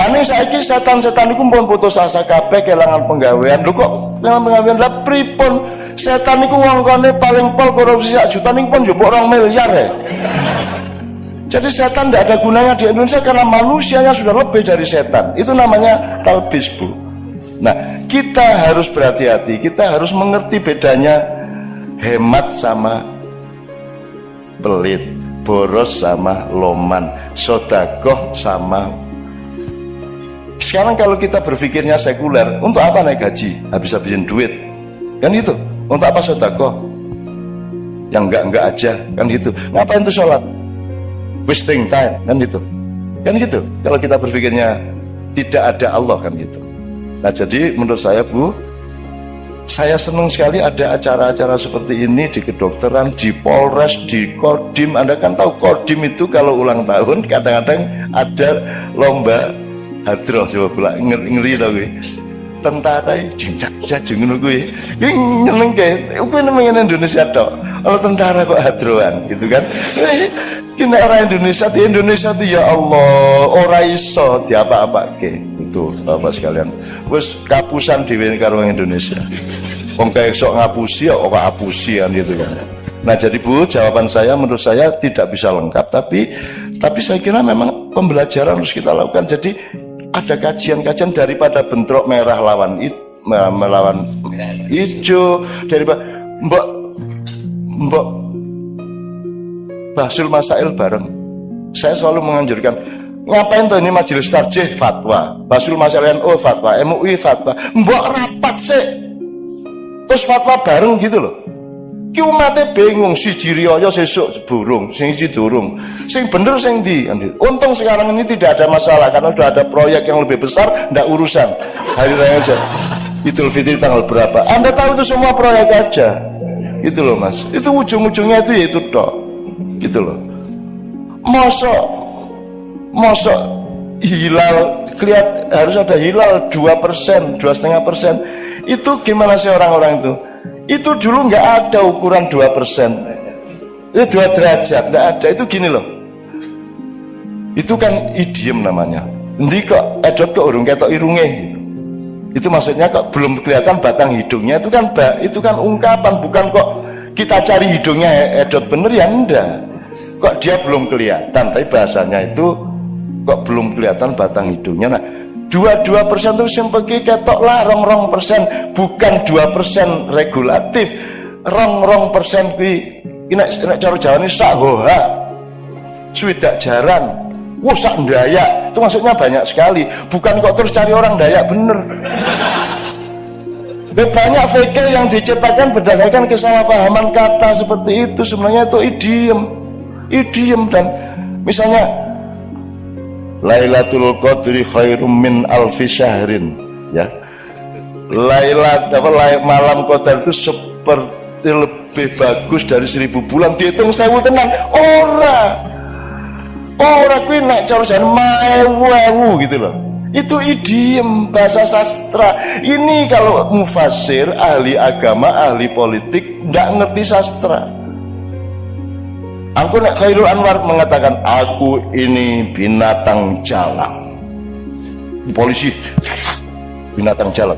Aneh saiki setan-setan niku pun putus asa kabeh kelangan penggawean. Lho kok kelangan penggawean lah pripun? Setan niku wongkone paling pol korupsi sak juta niku pun njupuk 2 miliar ya. Jadi setan tidak ada gunanya di Indonesia karena manusianya sudah lebih dari setan. Itu namanya talbis, Bu. Nah, kita harus berhati-hati. Kita harus mengerti bedanya hemat sama pelit, boros sama loman, sodakoh sama. Sekarang kalau kita berpikirnya sekuler, untuk apa naik gaji? Habis-habisin duit, kan gitu. Untuk apa sodakoh? Yang enggak aja, kan gitu. Ngapain tuh sholat? Wasting time, kan gitu. Kan gitu. Kalau kita berpikirnya tidak ada Allah, kan gitu. Nah jadi menurut saya, Bu, Saya senang sekali ada acara-acara seperti ini di kedokteran, di Polres, di Kodim. Anda kan tahu Kodim itu kalau ulang tahun kadang-kadang ada lomba hadroh, coba pula ngeri tau gue. Tentara jinjak ngono kuwi. Ki nyenengke, kuwi nang Indonesia tok. Kalau tentara kok hadroan gitu kan. Ki nek orang Indonesia di Indonesia tuh ya Allah, ora iso diapa-apake. Itu Bapak sekalian. Wis kapusan dhewe karo Indonesia. Wong kaya sok ngapusi ya ora apusian gitu kan. Nah jadi Bu, jawaban saya menurut saya tidak bisa lengkap, tapi saya kira memang pembelajaran harus kita lakukan. Jadi ada kajian-kajian daripada bentrok merah melawan hijau, daripada mbok Basul Masail bareng. Saya selalu menganjurkan, ngapain tuh ini majelis tarjih fatwa, Basul Masail NU fatwa, MUI fatwa, mbok rapat sih terus fatwa bareng gitu loh. Ki umatnya bingung, si Jirioyo sesuk burung, sing durung, sing bener sing di. Untung sekarang ini tidak ada masalah karena sudah ada proyek yang lebih besar, ndak urusan hari raya aja. Idul Fitri tanggal berapa? Anda tahu itu semua proyek aja, gitu loh Mas. Itu ujung-ujungnya itu ya itu toh, gitu loh. Mosok hilal harus ada hilal 2%, 2,5%. Itu gimana sih orang-orang itu? Itu dulu nggak ada ukuran 2%, itu 2 derajat, nggak ada. Itu gini loh, itu kan idiom namanya. Nanti kok edot kok urung ketok irunge gitu. Itu maksudnya kok belum kelihatan batang hidungnya. Itu kan ungkapan, bukan kok kita cari hidungnya edot bener ya enggak. Kok dia belum kelihatan, tapi bahasanya itu kok belum kelihatan batang hidungnya. Nah 2% itu sempeki ketok lah, 2%, bukan 2% regulatif. 2% kuwi nek cara Jawane sak hoha. Swidak jaran. Wah sak Dayak. Itu maksudnya banyak sekali. Bukan kok terus cari orang Dayak bener. Banyak fikih yang diciptakan berdasarkan kesalahpahaman kata seperti itu. Sebenarnya itu idiom dan misalnya Lailatul Qadri khairum min alfi syahrin, ya. Malam Qadar itu seperti lebih bagus dari 1000 bulan. Dihitung 1000 tenan. Ora kuwi nek cara jan maewu gitu loh. Itu idiom bahasa sastra. Ini kalau mufasir, ahli agama, ahli politik ndak ngerti sastra. Aku nek Khairul Anwar mengatakan aku ini binatang jalang. Polisi binatang jalang.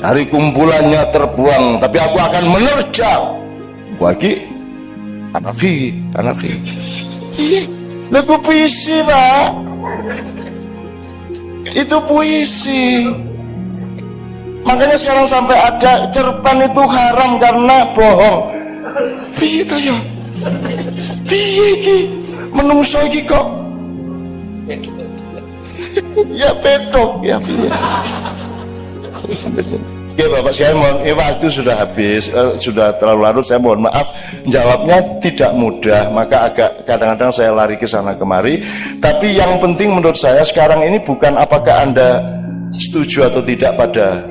Hari kumpulannya terbuang, tapi aku akan menerjang. Bagi Hanafi. Iya, lagu puisi Pak. Itu puisi. Makanya sekarang sampai ada cerpen itu haram karena bohong. Piye to ya? Piye iki? Menungso iki kok ya pedok ya piye? Ya Bapak, saya mohon, waktu sudah habis, sudah terlalu larut, saya mohon maaf jawabnya tidak mudah, maka agak kadang-kadang saya lari ke sana kemari. Tapi yang penting menurut saya sekarang ini bukan apakah Anda setuju atau tidak pada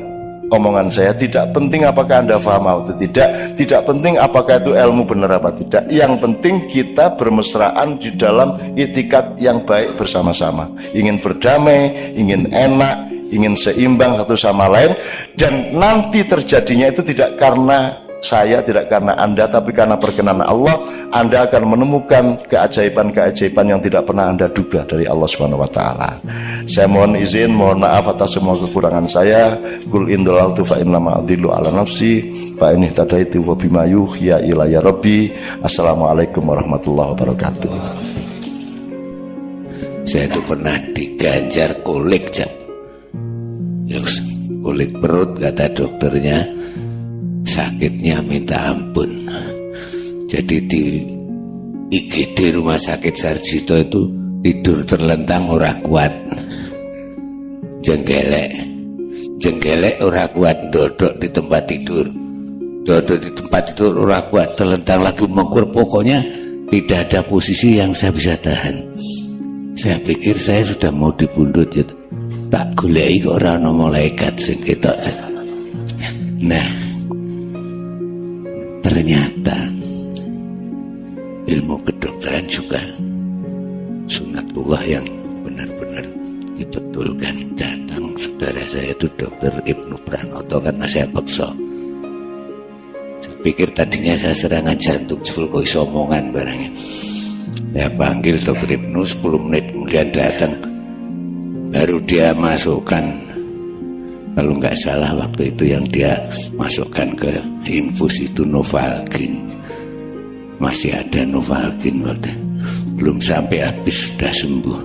omongan saya, tidak penting apakah Anda paham atau tidak penting apakah itu ilmu benar apa tidak. Yang penting kita bermesraan di dalam itikat yang baik bersama-sama, ingin berdamai, ingin enak, ingin seimbang satu sama lain. Dan nanti terjadinya itu tidak karena saya, tidak karena Anda, tapi karena perkenan Allah. Anda akan menemukan keajaiban-keajaiban yang tidak pernah Anda duga dari Allah Subhanahu wa taala. Saya mohon izin, mohon maaf atas semua kekurangan saya. Qul in dalaltu fa innama adillu ala nafsi fa in ihtadaitu wa bima yuhya ilayya rabbi. Assalamualaikum warahmatullahi wabarakatuh. Saya itu pernah diganjar kolik, kulit perut, kata dokternya sakitnya minta ampun. Jadi di IGD Rumah Sakit Sarjito itu tidur terlentang ora kuat, jenggelek ora kuat, dodok di tempat tidur ora kuat, terlentang lagi mengkur. Pokoknya tidak ada posisi yang saya bisa tahan. Saya pikir saya sudah mau dibundut gitu. Tak goleki kok ora ana malaikat sing ketok. Nah, ternyata ilmu kedokteran juga sunatullah yang benar-benar dibetulkan. Datang saudara saya itu Dokter Ibnu Pranoto karena saya paksa. Saya pikir tadinya saya serangan jantung full voice omongan barangnya. Saya panggil Dokter Ibnu, 10 menit kemudian datang. Baru dia masukkan, kalau nggak salah waktu itu yang dia masukkan ke infus itu Novalgin. Masih ada Novalgin waktu belum sampai habis sudah sembuh.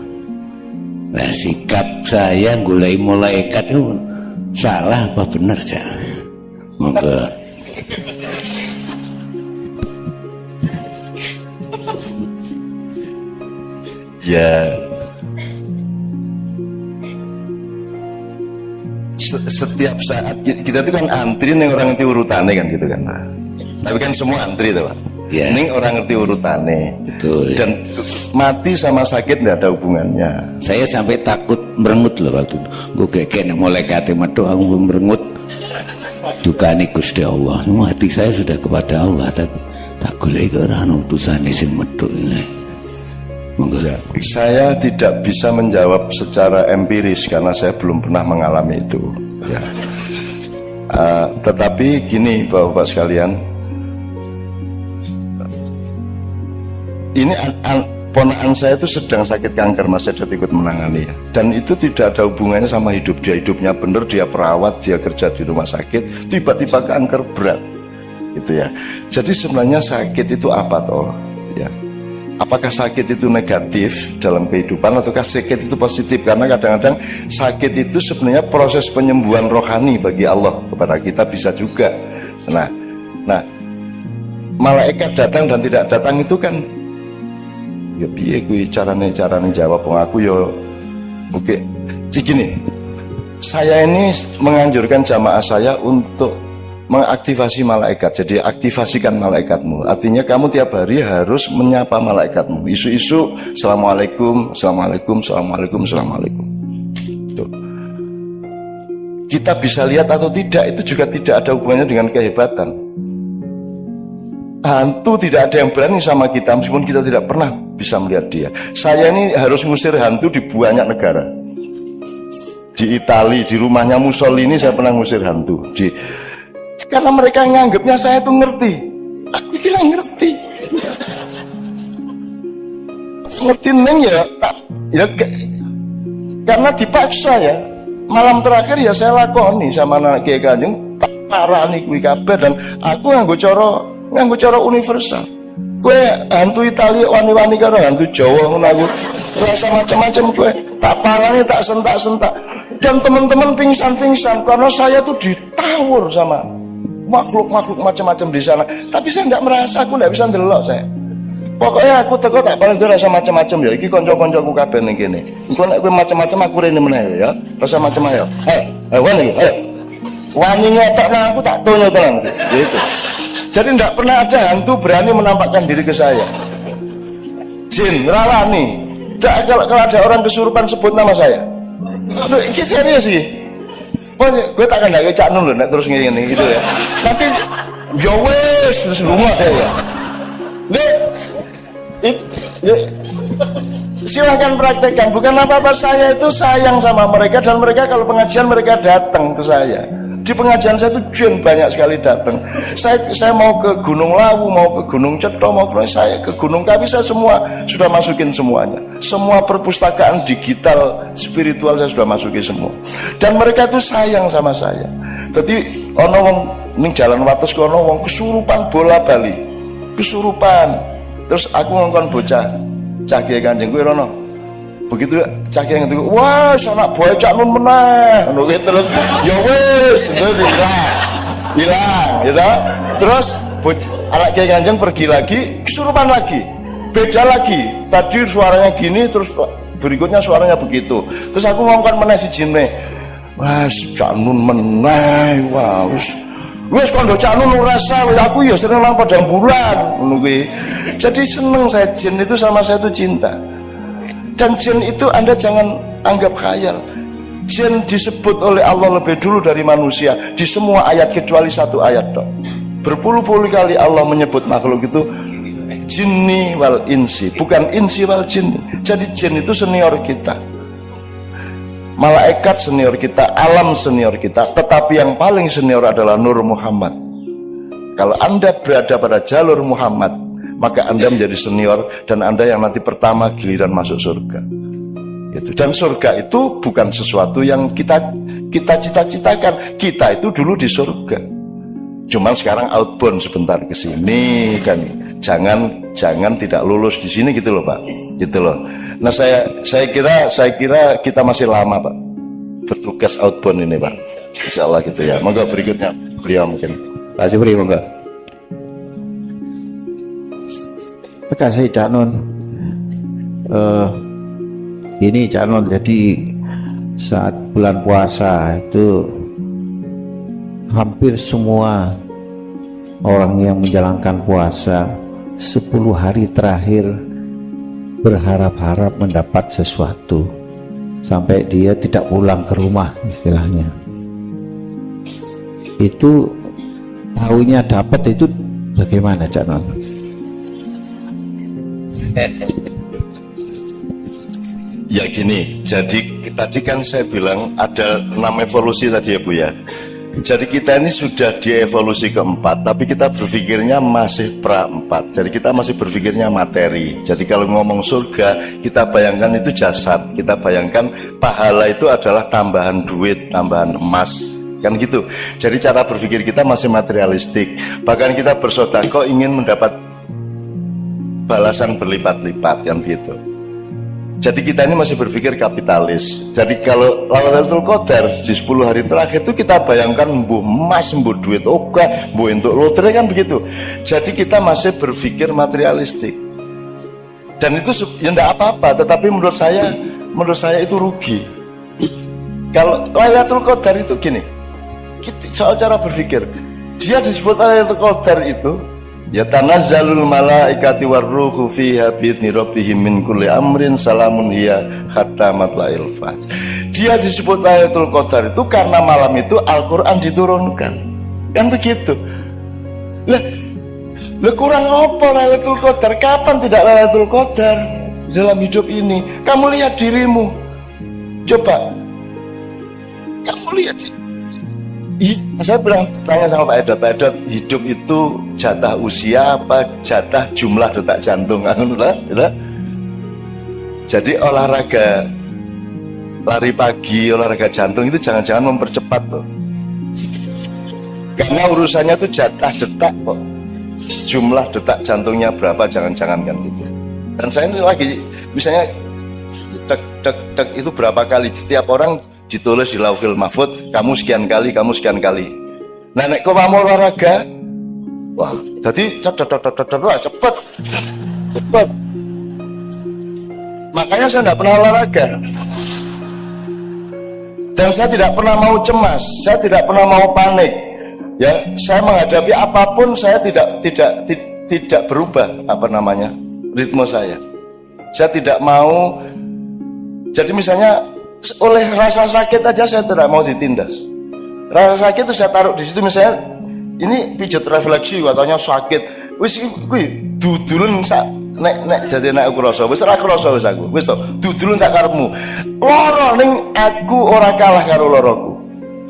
Nah, sikap saya mulai malaikat itu salah apa benar ya? Monggo. Ya, setiap saat kita itu kan antri nih, orang ngerti urutannya kan gitu kan. Tapi kan semua antri tuh Pak. Ya. Ini orang ngerti urutannya. Betul. Dan mati sama sakit nggak ada hubungannya. Saya sampai takut merengut loh waktu itu. Gue kayak mulai kate metu aku merengut. Dukani Gusti Allah. Hati saya sudah kepada Allah, tapi tak golek orang utusane sing metu ini. Monggo. Saya tidak bisa menjawab secara empiris karena saya belum pernah mengalami itu. Ya. Tetapi gini Bapak-bapak sekalian, ini ponakan saya itu sedang sakit kanker, Mas, saya ikut menangani ya. Dan itu tidak ada hubungannya sama hidup dia. Hidupnya bener, dia perawat, dia kerja di rumah sakit, tiba-tiba kanker berat gitu ya. Jadi sebenarnya sakit itu apa toh ya? Apakah sakit itu negatif dalam kehidupan ataukah sakit itu positif? Karena kadang-kadang sakit itu sebenarnya proses penyembuhan rohani bagi Allah kepada kita, bisa juga. Nah, malaikat datang dan tidak datang itu kan ya piye kuwi carane jawab wong aku ya oke. Gini, saya ini menganjurkan jamaah saya untuk mengaktifasi malaikat. Jadi aktivasikan malaikatmu. Artinya kamu tiap hari harus menyapa malaikatmu. Isu-isu assalamualaikum, assalamualaikum, assalamualaikum, assalamualaikum. Tuh. Kita bisa lihat atau tidak, itu juga tidak ada hubungannya dengan kehebatan. Hantu tidak ada yang berani sama kita meskipun kita tidak pernah bisa melihat dia. Saya ini harus ngusir hantu di banyak negara. Di Italia, di rumahnya Mussolini saya pernah ngusir hantu. Karena mereka nganggapnya saya tuh ngerti. Aku kira ngerti. Ngerti neng ya, karena dipaksa ya. Malam terakhir ya saya lakoni sama anak Kiai Kanjeng, tak parani kuwi kabeh dan aku nganggo cara universal. Kowe hantu Italia wani-wani karo hantu Jawa ngono aku. Rasa macam-macam kowe. Tak parani, tak sentak-sentak. Dan teman-teman pingsan-pingsan karena saya tuh ditawur sama makhluk-makhluk macam-macam di sana. Tapi saya nggak merasa, aku nggak bisa ndelok saya. Pokoknya aku teko tak paling gue rasa macam-macam ya. Iki konco-koncoku kabeh ning kene. Engko nek kowe macam-macam aku rene meneh ya. Rasa macam-macam. Ayo wani, ayo. Wani ngetok nang aku tak tonyo tenan gitu. Jadi nggak pernah ada hantu berani menampakkan diri ke saya. Jin, rawani. Kalau ada orang kesurupan sebut nama saya. Loh, ini serius sih. Gue tak akan nggak Cak Nun loh, terus ngene gitu ya. Nanti ya wes terus rumah saya. Silahkan praktekkan. Bukan apa-apa, saya itu sayang sama mereka dan mereka kalau pengajian mereka datang ke saya. Di pengajian saya itu jin banyak sekali datang. Saya mau ke Gunung Lawu, mau ke Gunung Ceto, mau ke saya ke Gunung Kawi, saya semua sudah masukin semuanya. Semua perpustakaan digital spiritual saya sudah masukin semua. Dan mereka itu sayang sama saya. Jadi ono wong ning jalan wates kono wong kesurupan bola bali. Kesurupan. Terus aku ngongkon bocah Cak Kiai Kanjeng kuwi rono. Begitu Cak Kiai ngerti, wah anak boy Cak Nun meneh. Ngono kuwi terus ya wis itu hilang gitu. Terus anak Kiai Kanjeng pergi lagi, kesurupan lagi. Beda lagi. Tadi suaranya gini terus berikutnya suaranya begitu. Terus aku ngongkon meneh si jinne. Wah, Cak Nun meneh. Wah, wis kondo Cak Nun rasa aku ya seneng nang padang bulan ngono kuwi. Jadi seneng saya, jin itu sama saya itu cinta. Dan jin itu Anda jangan anggap khayal. Jin disebut oleh Allah lebih dulu dari manusia di semua ayat kecuali satu ayat dok. Berpuluh-puluh kali Allah menyebut makhluk itu jinni wal insi, bukan insi wal jinni. Jadi jin itu senior kita, malaikat senior kita, alam senior kita, tetapi yang paling senior adalah Nur Muhammad. Kalau Anda berada pada jalur Muhammad, maka Anda menjadi senior dan Anda yang nanti pertama giliran masuk surga. Dan surga itu bukan sesuatu yang kita cita-citakan. Kita itu dulu di surga, cuman sekarang outbound sebentar ke sini kan. Jangan tidak lulus di sini gitu loh Pak, gitu loh. Nah saya kira kita masih lama Pak bertugas outbound ini Pak, insya Allah gitu ya. Monggo berikutnya beliau mungkin Pak Jibri, monggo. Terima kasih Cak Nun. Ini Cak Nun, jadi saat bulan puasa itu hampir semua orang yang menjalankan puasa 10 hari terakhir berharap-harap mendapat sesuatu sampai dia tidak pulang ke rumah istilahnya. Itu tahunya dapat itu bagaimana Cak Non? Ya gini, jadi tadi kan saya bilang ada 6 evolusi tadi ya Bu ya. Jadi kita ini sudah di evolusi keempat, tapi kita berpikirnya masih pra-4. Jadi kita masih berpikirnya materi. Jadi kalau ngomong surga, kita bayangkan itu jasad. Kita bayangkan pahala itu adalah tambahan duit, tambahan emas, kan gitu. Jadi cara berpikir kita masih materialistik. Bahkan kita bersedekah ingin mendapat balasan berlipat-lipat, kan gitu. Jadi kita ini masih berpikir kapitalis. Jadi kalau Lailatul Qadar di 10 hari terakhir itu kita bayangkan mbuh emas, mbuh duit oke, mbuh untuk lotre, kan begitu. Jadi kita masih berpikir materialistik. Dan itu ya enggak apa-apa, tetapi menurut saya itu rugi. Kalau Lailatul Qadar itu gini, soal cara berpikir, dia disebut Lailatul Qadar itu ya tanazzalul malaikati warruhu fiha bi'idzni rabbihim min kulli amrin salamun hiya hatta matla'il fajr. Dia disebut Lailatul Qadar itu karena malam itu Al-Qur'an diturunkan. Kan begitu. Lah kurang apa Lailatul Qadar? Kapan tidak Lailatul Qadar dalam hidup ini? Kamu lihat dirimu. Coba. Kamu lihat sih. Saya bilang tanya sama Pak Edot, hidup itu jatah usia apa jatah jumlah detak jantung? Jadi olahraga lari pagi, olahraga jantung itu jangan-jangan mempercepat tuh. Karena urusannya tuh jatah detak kok. Jumlah detak jantungnya berapa, jangan-jangan kan gitu. Dan saya ini lagi misalnya dek itu berapa kali, setiap orang ditulis di Lauhul Mahfud, kamu sekian kali. Nah nek kok mau olahraga, wah, jadi cepet. Makanya saya tidak pernah olahraga. Dan saya tidak pernah mau cemas, saya tidak pernah mau panik. Ya, saya menghadapi apapun saya tidak berubah ritme saya. Saya tidak mau. Jadi misalnya oleh rasa sakit aja saya tidak mau ditindas. Rasa sakit itu saya taruh di situ, misalnya ini pijat refleksi katanya sakit. Wis kuwi dudulun sak nek jadi nek aku rasa wis ora krasa wis aku. Wis to, dudulun sak karepmu. Lara ning aku ora kalah karo laraku.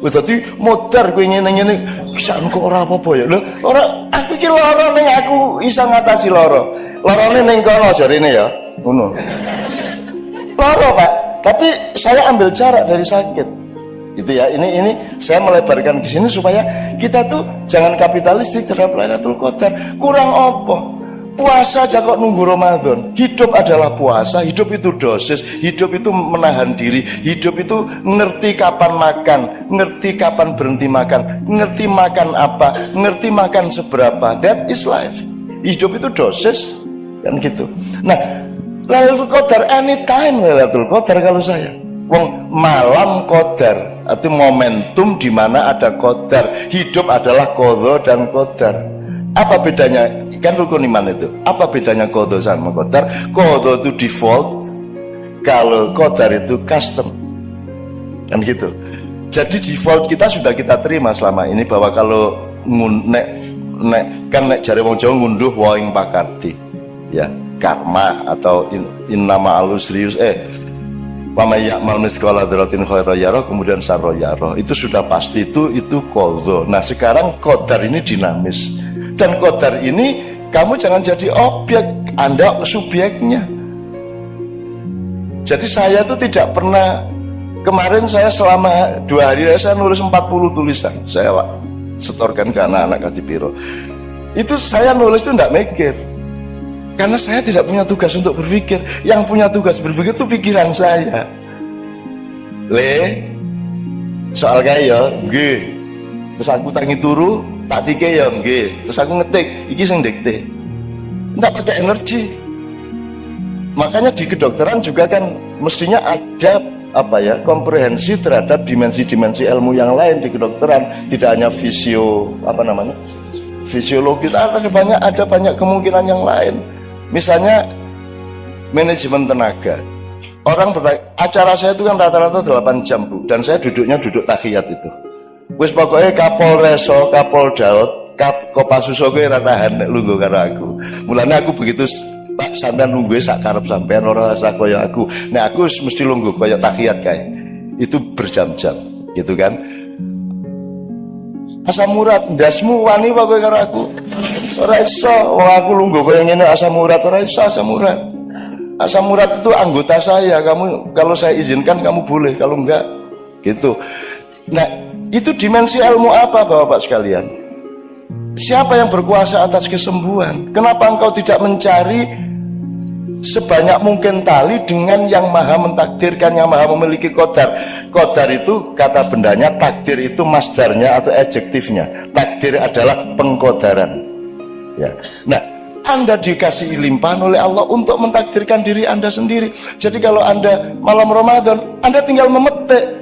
Wis dadi modar kowe ngene-ngene bisa kok ora apa-apa ya. Lho, ora aku iki lara ning aku iso ngatasi lara. Larane ning kono jarine ya. Ngono. Lara, Pak. Tapi saya ambil jarak dari sakit, gitu ya. Ini saya melebarkan di sini supaya kita tuh jangan kapitalistik terhadap Lailatul Qadar. Kurang apa? Puasa aja kok nunggu Ramadan. Hidup adalah puasa. Hidup itu dosis. Hidup itu menahan diri. Hidup itu ngerti kapan makan, ngerti kapan berhenti makan, ngerti makan apa, ngerti makan seberapa. That is life. Hidup itu dosis, kan gitu. Nah, Lailatul Qadar anytime Lailatul Qadar kalau saya. Wong malam qadar, arti momentum di mana ada qadar. Hidup adalah qadha dan qadar. Apa bedanya? Kan rukun iman itu. Apa bedanya qadha sama qadar? Qadha itu default, kalau qadar itu custom. kan gitu. Jadi default kita sudah kita terima selama ini bahwa kalau nek jare wong Jawa ngunduh waing pakarti, ya karma atau innama alusrius wa may ya'mal mithqala dzarratin khairan yarah, kemudian sarra yarah, itu sudah pasti, itu qadha. Nah sekarang qadar ini dinamis, dan qadar ini kamu jangan jadi objek, Anda subjeknya. Jadi saya tuh tidak pernah, kemarin saya selama 2 hari saya nulis 40 tulisan, saya setorkan ke anak-anak Kadipiro. Itu saya nulis itu tidak mikir, karena saya tidak punya tugas untuk berpikir. Yang punya tugas berpikir itu pikiran saya. Soal kaya nggih. Terus aku tangi turu, tak tike ya nggih. Terus aku ngetik, iki sing dikte. Enggak pakai energi. Makanya di kedokteran juga kan mestinya ada komprehensi terhadap dimensi-dimensi ilmu yang lain di kedokteran, tidak hanya fisiologi, ada banyak kemungkinan yang lain. Misalnya manajemen tenaga. Orang bertanya, acara saya itu kan rata-rata 8 jam Bu, dan saya duduk tahiyat itu. Wis pokoknya Kapolreso, Kapoldaud, Kopasuso kowe ra tahan nek lungguh karo aku. Mulane aku begitu Pak sampean lungguhe sak karep sampean ora usah kaya aku. Nek aku mesti lungguh kaya tahiyat kae. Itu berjam-jam, gitu kan. Asam urat ndasmu wani apa kowe karo aku? Ora iso, wong aku lungguh kaya ngene asam urat, ora iso asam urat. Asam urat itu anggota saya, kamu kalau saya izinkan kamu boleh, kalau enggak gitu. Nah, itu dimensi ilmu apa Bapak sekalian? Siapa yang berkuasa atas kesembuhan? Kenapa engkau tidak mencari sebanyak mungkin tali dengan yang maha mentakdirkan, yang maha memiliki qadar? Qadar itu kata bendanya, takdir itu masdarnya atau adjektifnya. Takdir adalah pengqadaran. Ya. Nah, Anda dikasih limpahan oleh Allah untuk mentakdirkan diri Anda sendiri. Jadi kalau Anda malam Ramadan, Anda tinggal memetik.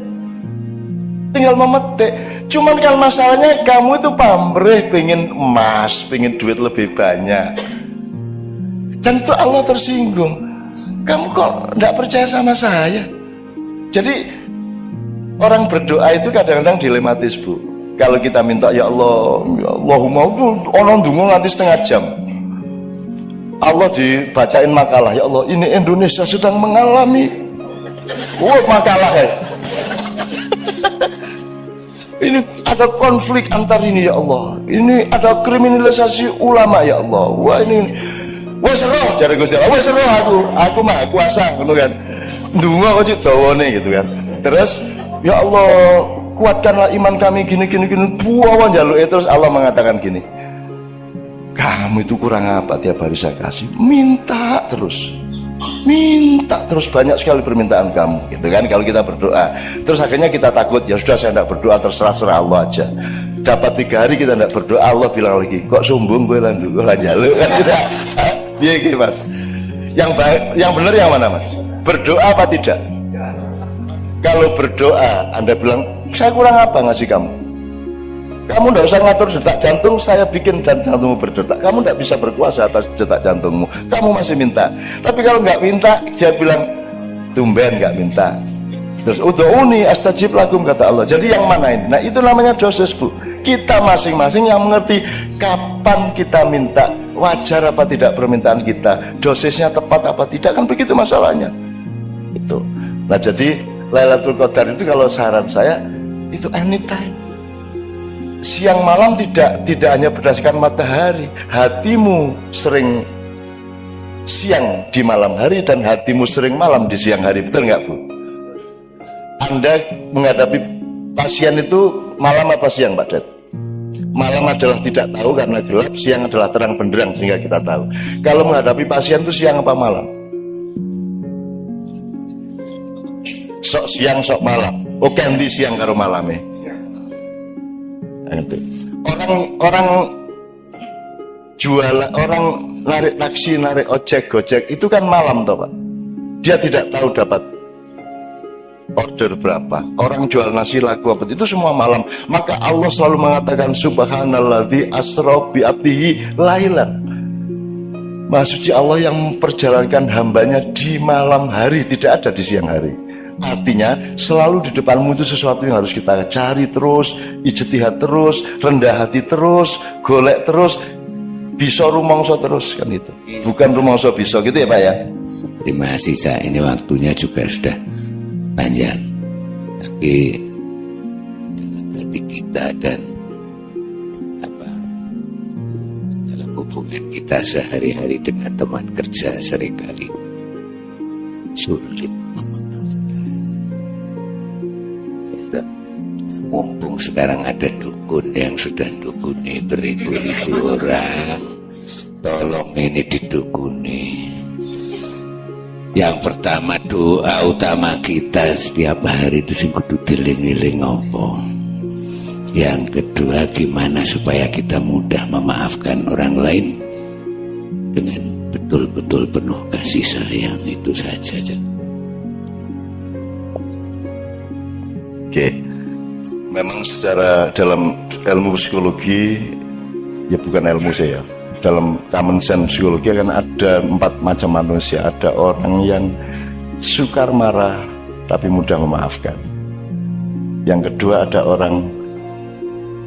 Cuman kan masalahnya kamu itu pamrih, pengen emas, pengen duit lebih banyak, dan itu Allah tersinggung. Kamu kok tidak percaya sama saya? Jadi orang berdoa itu kadang-kadang dilematis Bu. Kalau kita minta ya Allah, ya Allahumma, orang dungu nanti setengah jam, Allah dibacain makalah, ya Allah ini Indonesia sedang mengalami makalah ya. Ini ada konflik antar ini ya Allah. Ini ada kriminalisasi ulama ya Allah. Wah ini, wes roh jare Gusti Allah. Wes roh aku mah kuasa ngono kan. Ndonga kok cik dawane gitu kan. Terus ya Allah kuatkanlah iman kami gini. Buah njaluke terus Allah mengatakan gini. Kamu itu kurang apa tiap hari saya kasih? Minta terus banyak sekali permintaan kamu gitu kan. Kalau kita berdoa terus akhirnya kita takut, ya sudah saya tidak berdoa, terserah Allah aja. Dapat 3 hari kita tidak berdoa, Allah bilang lagi kok sombong gue lanjut jaluk kan kita. Iya gitu Mas. Yang benar yang mana Mas? Berdoa apa tidak? Kalau berdoa Anda bilang saya kurang apa ngasih kamu? Kamu tidak usah ngatur detak jantung, saya bikin dan jantungmu berdetak. Kamu tidak bisa berkuasa atas detak jantungmu. Kamu masih minta. Tapi kalau nggak minta, dia bilang tumben nggak minta. Terus ud'uni astajib lakum kata Allah. Jadi yang mana ini? Nah itu namanya dosis Bu. Kita masing-masing yang mengerti kapan kita minta, wajar apa tidak permintaan kita, dosisnya tepat apa tidak, kan begitu masalahnya. Itu. Nah jadi Lailatul Qadar itu kalau saran saya itu anytime. Siang malam tidak hanya berdasarkan matahari. Hatimu sering siang di malam hari dan hatimu sering malam di siang hari. Betul nggak Bu? Anda menghadapi pasien itu malam apa siang Pak Ded? Malam adalah tidak tahu karena gelap, siang adalah terang benderang sehingga kita tahu. Kalau menghadapi pasien itu siang apa malam? Sok siang sok malam. Oh ganti siang karo malamnya. Orang jualan, orang narik taksi, narik ojek, gojek itu kan malam toh Pak. Dia tidak tahu dapat order berapa. Orang jual nasi laku apa itu semua malam. Maka Allah selalu mengatakan subhanalladzi asra bi abdihi lailan. Maha suci Allah yang memperjalankan hambanya di malam hari, tidak ada di siang hari. Artinya selalu di depanmu itu sesuatu yang harus kita cari terus, ijtihad terus, rendah hati terus, golek terus, bisa rumangsa terus, kan itu. Bukan rumangsa bisa, gitu ya Pak ya. Terima kasih, saya ini waktunya juga sudah panjang, tapi dalam hati kita dan dalam hubungan kita sehari-hari dengan teman kerja seringkali sulit memaafkan. Ya, mumpung sekarang ada dukun yang sudah dukuni beribu-ribu orang, tolong ini didukuni. Yang pertama, doa utama kita setiap hari itu sing kudu dieling-eling apa. Yang kedua, gimana supaya kita mudah memaafkan orang lain dengan betul-betul penuh kasih sayang, itu saja. Oke. Memang secara dalam ilmu psikologi, ya bukan ilmu saya, dalam common sense psikologi kan ada 4 macam manusia. Ada orang yang sukar marah tapi mudah memaafkan. Yang kedua ada orang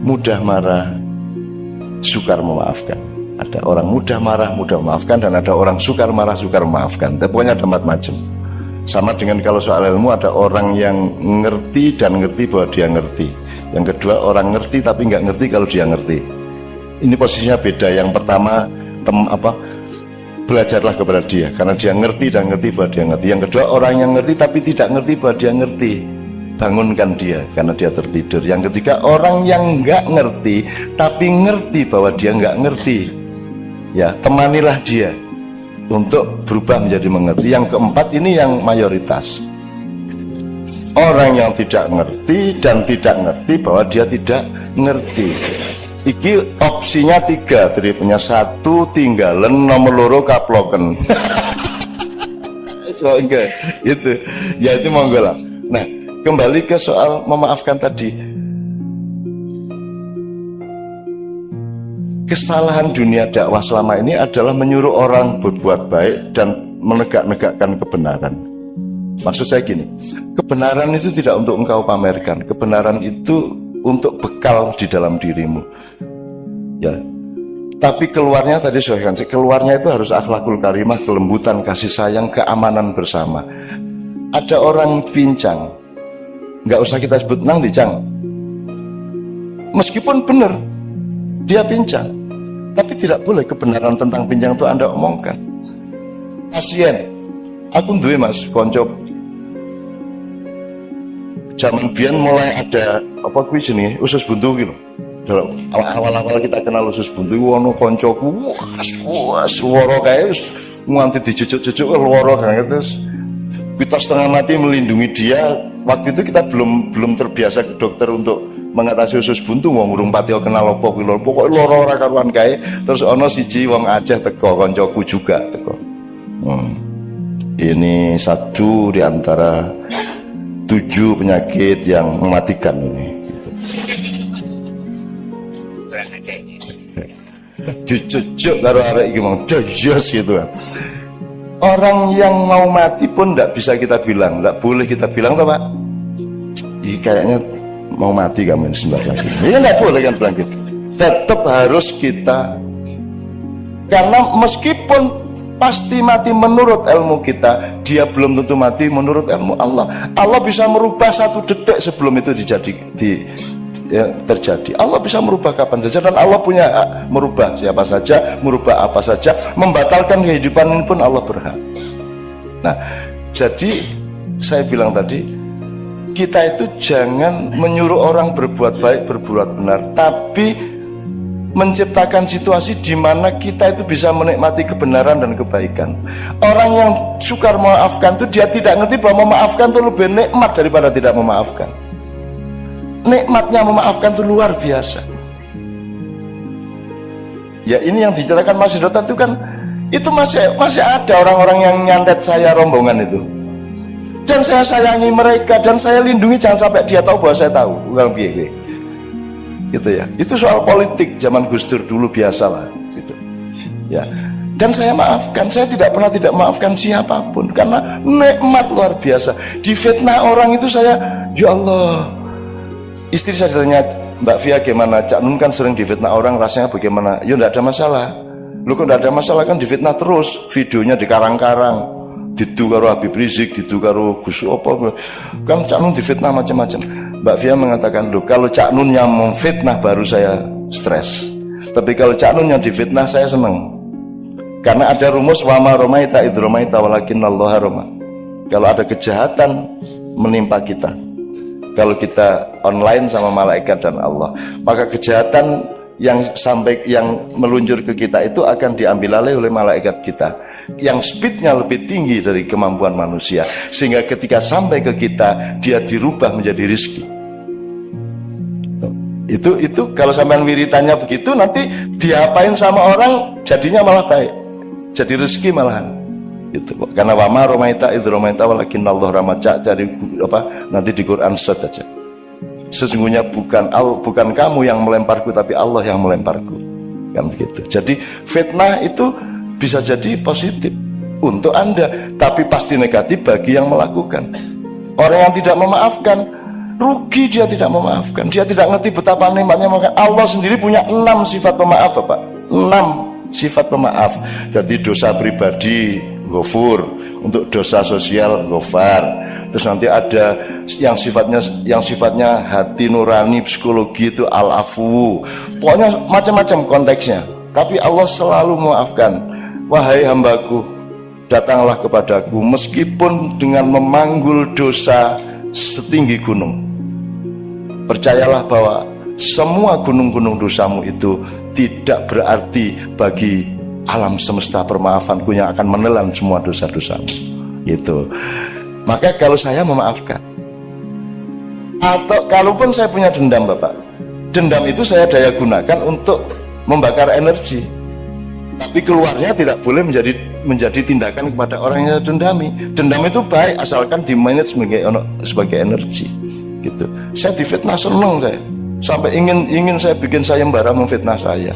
mudah marah, sukar memaafkan. Ada orang mudah marah, mudah memaafkan, dan ada orang sukar marah, sukar memaafkan. Tapi pokoknya ada 4 macam. Sama dengan kalau soal ilmu, ada orang yang ngerti dan ngerti bahwa dia ngerti. Yang kedua orang ngerti tapi nggak ngerti kalau dia ngerti. Ini posisinya beda. Yang pertama belajarlah kepada dia karena dia ngerti dan ngerti bahwa dia ngerti. Yang kedua orang yang ngerti tapi tidak ngerti bahwa dia ngerti, bangunkan dia karena dia tertidur. Yang ketiga orang yang nggak ngerti tapi ngerti bahwa dia nggak ngerti, ya temanilah dia untuk berubah menjadi mengerti. Yang keempat ini yang mayoritas, orang yang tidak ngerti dan tidak ngerti bahwa dia tidak ngerti. Iki opsinya 3, jadi punya 1 tinggalan, nomor loro kaploken. Itu ya, itu monggo lah. Nah, kembali ke soal memaafkan tadi. Kesalahan dunia dakwah selama ini adalah menyuruh orang berbuat baik dan menegak-negakkan kebenaran. Maksud saya gini, kebenaran itu tidak untuk engkau pamerkan, kebenaran itu untuk bekal di dalam dirimu, ya. Tapi keluarnya tadi saya kan, keluarnya itu harus akhlakul karimah, kelembutan, kasih sayang, keamanan bersama. Ada orang pincang, nggak usah kita sebut nang dicang, meskipun benar dia pincang, tapi tidak boleh kebenaran tentang pincang itu Anda omongkan. Pasien, aku duwe Mas konco zaman biyen mulai ada apa kuwi jenenge usus buntu gitu. Dalam awal-awal kita kenal usus buntu ono koncoku wah swara kae wis nganti dijujuk-jujuk loro kan, terus kita setengah mati melindungi dia. Waktu itu kita belum terbiasa ke dokter untuk mengatasi usus buntu, wong urung pati kenal apa kuwi lho. Pokoke loro ora karuan kae. Terus ono siji wong Aceh teko, koncoku juga teko. Ini 1 di antara 7 penyakit yang mematikan ini. Cucuk karo arek iki mong jos gitu kan. Orang yang mau mati pun tidak bisa kita bilang, tidak boleh kita bilang toh Pak. Ini kayaknya mau mati kamu sebentar lagi. Ya nggak boleh kan bilang gitu. Tetap harus kita, karena meskipun pasti mati menurut ilmu kita, dia belum tentu mati menurut ilmu Allah. Allah bisa merubah 1 detik sebelum itu terjadi. Allah bisa merubah kapan saja, dan Allah punya hak merubah siapa saja, merubah apa saja, membatalkan kehidupan ini pun Allah berhak. Nah, jadi saya bilang tadi, kita itu jangan menyuruh orang berbuat baik, berbuat benar, tapi menciptakan situasi di mana kita itu bisa menikmati kebenaran dan kebaikan. Orang yang sukar memaafkan itu dia tidak ngerti bahwa memaafkan itu lebih nikmat daripada tidak memaafkan. Nikmatnya memaafkan itu luar biasa. Ya ini yang diceritakan Mas Hidota itu kan, itu masih ada orang-orang yang nyantet saya rombongan itu. Dan saya sayangi mereka dan saya lindungi, jangan sampai dia tahu bahwa saya tahu. Bukan piye. Gitu ya. Itu soal politik zaman Gus Dur dulu biasalah gitu. Ya. Dan saya maafkan, saya tidak pernah tidak maafkan siapapun karena nikmat luar biasa. Difitnah orang itu saya, ya Allah. Istri saya ditanya, Mbak Via gimana? Cak Nun kan sering difitnah orang, rasanya bagaimana? Ya enggak ada masalah. Lu kok enggak ada masalah, kan difitnah terus, videonya dikarang-karang, didu karo Habib Rizik, didu karo Gus apa. Kan Cak Nun difitnah macam-macam. Mbak Via mengatakan, loh kalau Cak Nun yang memfitnah baru saya stres. Tapi kalau Cak Nun yang difitnah saya senang. Karena ada rumus wama romaita idh romaita walakinnallaha roma. Kalau ada kejahatan menimpa kita, kalau kita online sama malaikat dan Allah, maka kejahatan yang meluncur ke kita itu akan diambil alih oleh malaikat kita yang speednya lebih tinggi dari kemampuan manusia, sehingga ketika sampai ke kita dia dirubah menjadi rizki. Itu kalau sampean wiritannya begitu, nanti diapain sama orang jadinya malah baik, jadi rezeki malahan. Itu karena wama romaita idh romaita walakinnallaha rama. Cari nanti di Quran saja. Sesungguhnya bukan kamu yang melemparku, tapi Allah yang melemparku, kan begitu. Jadi fitnah itu bisa jadi positif untuk Anda, tapi pasti negatif bagi yang melakukan. Orang yang tidak memaafkan rugi, dia tidak memaafkan, dia tidak ngerti betapa nikmatnya memaafkan. Allah sendiri punya 6 sifat pemaaf, Bapak. 6 sifat pemaaf. Jadi dosa pribadi Ghafur, untuk dosa sosial Ghafar. Terus nanti ada yang sifatnya hati nurani, psikologi itu Al-Afu. Pokoknya macam-macam konteksnya. Tapi Allah selalu memaafkan. Wahai hambaku, datanglah kepadaku meskipun dengan memanggul dosa setinggi gunung. Percayalah bahwa semua gunung-gunung dosamu itu tidak berarti bagi alam semesta permaafanku yang akan menelan semua dosa-dosamu. Gitu. Maka kalau saya memaafkan, atau kalaupun saya punya dendam, Bapak, dendam itu saya daya gunakan untuk membakar energi, tapi keluarnya tidak boleh menjadi tindakan kepada orang yang saya dendami. Dendam itu baik asalkan dimanage sebagai energi. Gitu. Saya difitnah seneng saya, sampai ingin saya bikin sayembara memfitnah saya.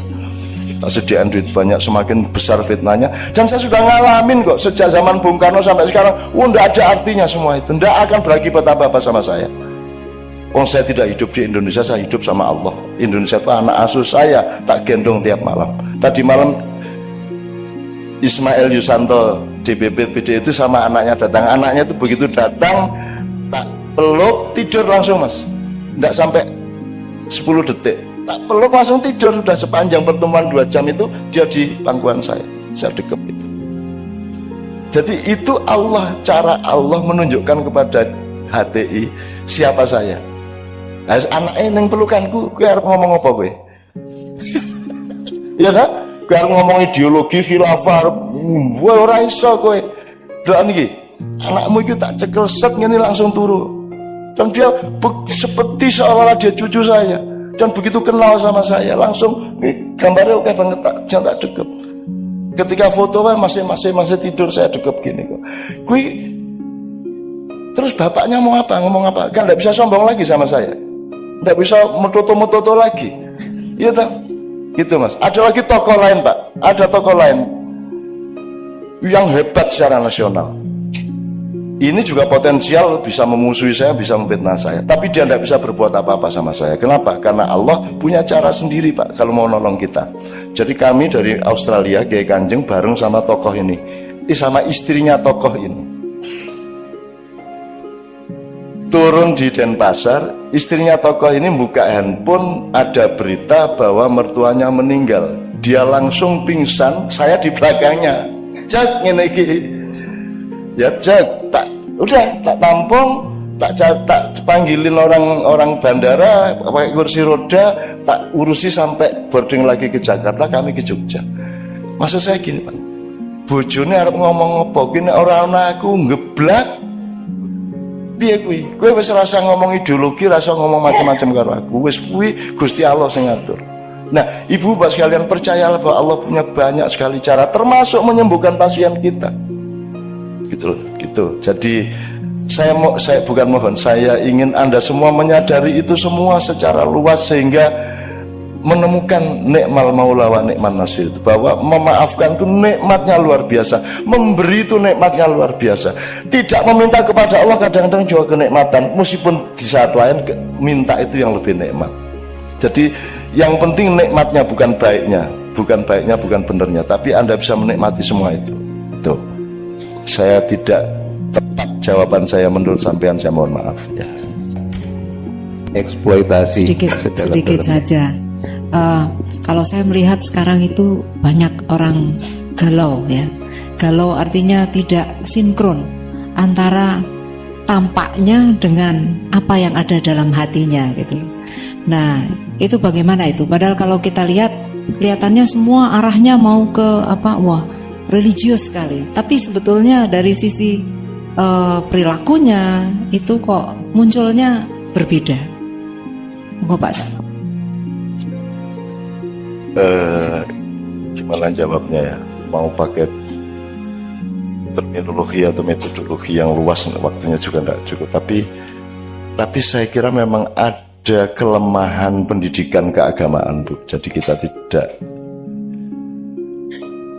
Tak sediain duit banyak, semakin besar fitnahnya. Dan saya sudah ngalamin kok sejak zaman Bung Karno sampai sekarang. Tidak ada artinya semua itu, tidak akan berakibat apa-apa sama saya. Saya tidak hidup di Indonesia, saya hidup sama Allah. Indonesia itu anak asuh saya, tak gendong tiap malam. Tadi malam Ismail Yusanto DPP PD itu sama anaknya datang. Anaknya itu begitu datang, tak peluk, tidur langsung, Mas. Tidak sampai 10 detik, tak peluk langsung tidur. Sudah sepanjang pertemuan 2 jam itu dia di pangkuan saya dekep itu. Jadi itu Allah, cara Allah menunjukkan kepada HTI siapa saya. Nah, anaknya yang pelukanku, gue harus ngomong apa gue? Iya kan? Gue harus ngomong ideologi khilafah, gue ora iso gue. Doa nih, anakmu itu tak cekel set ngene langsung turu. Dan dia seperti seolah-olah dia cucu saya. Dan begitu kenal sama saya langsung gambarnya oke banget, tak dekep. Ketika foto masih tidur saya dekep gini kok. Terus bapaknya mau apa, ngomong apa? Kan tidak bisa sombong lagi sama saya, tidak bisa metoto lagi. Iya tak? Gitu, Mas. Ada lagi tokoh lain, Pak. Ada tokoh lain yang hebat secara nasional. Ini juga potensial bisa memusuhi saya, bisa memfitnah saya. Tapi dia tidak bisa berbuat apa-apa sama saya. Kenapa? Karena Allah punya cara sendiri, Pak, kalau mau nolong kita. Jadi kami dari Australia, Kiai Kanjeng bareng sama tokoh ini, sama istrinya tokoh ini, turun di Denpasar. Istrinya tokoh ini buka handphone, ada berita bahwa mertuanya meninggal. Dia langsung pingsan, saya di belakangnya. Cek ngene iki. Ya cek, tak tampung, tak panggilin orang bandara pakai kursi roda, tak urusi sampai boarding lagi ke Jakarta, kami ke Jogja. Maksud saya gini, Pak, bojone arep ngomong apa, kene ora ana aku ngeblak. Piye kuwi? Kowe wis rasa ngomong ideologi, rasa ngomong macam-macam karo aku. Wis kuwi Gusti Allah sing ngatur. Nah, Ibu Bapak sekalian, percayalah bahwa Allah punya banyak sekali cara, termasuk menyembuhkan pasien kita. Gitu. Jadi saya bukan mohon, saya ingin Anda semua menyadari itu semua secara luas, sehingga menemukan nikmal maula wa nikman nasir, bahwa memaafkan itu nikmatnya luar biasa, memberi itu nikmatnya luar biasa. Tidak meminta kepada Allah kadang-kadang juga kenikmatan, meskipun di saat lain minta itu yang lebih nikmat. Jadi yang penting nikmatnya, bukan baiknya, bukan benernya, tapi Anda bisa menikmati semua itu. Tuh, saya tidak tepat jawaban saya menurut sampean, saya mohon maaf ya. Eksploitasi sedikit saja. Kalau saya melihat sekarang itu banyak orang galau ya. Galau artinya tidak sinkron antara tampaknya dengan apa yang ada dalam hatinya gitu. Nah, itu bagaimana itu? Padahal kalau kita lihat, kelihatannya semua arahnya mau ke apa? Wah, religius sekali. Tapi sebetulnya dari sisi perilakunya itu kok munculnya berbeda. Monggo Pak Sam. Gimana jawabnya ya? Mau pakai terminologi atau metodologi yang luas, waktunya juga tidak cukup. Tapi saya kira memang ada kelemahan pendidikan keagamaan, Bu. Jadi kita tidak,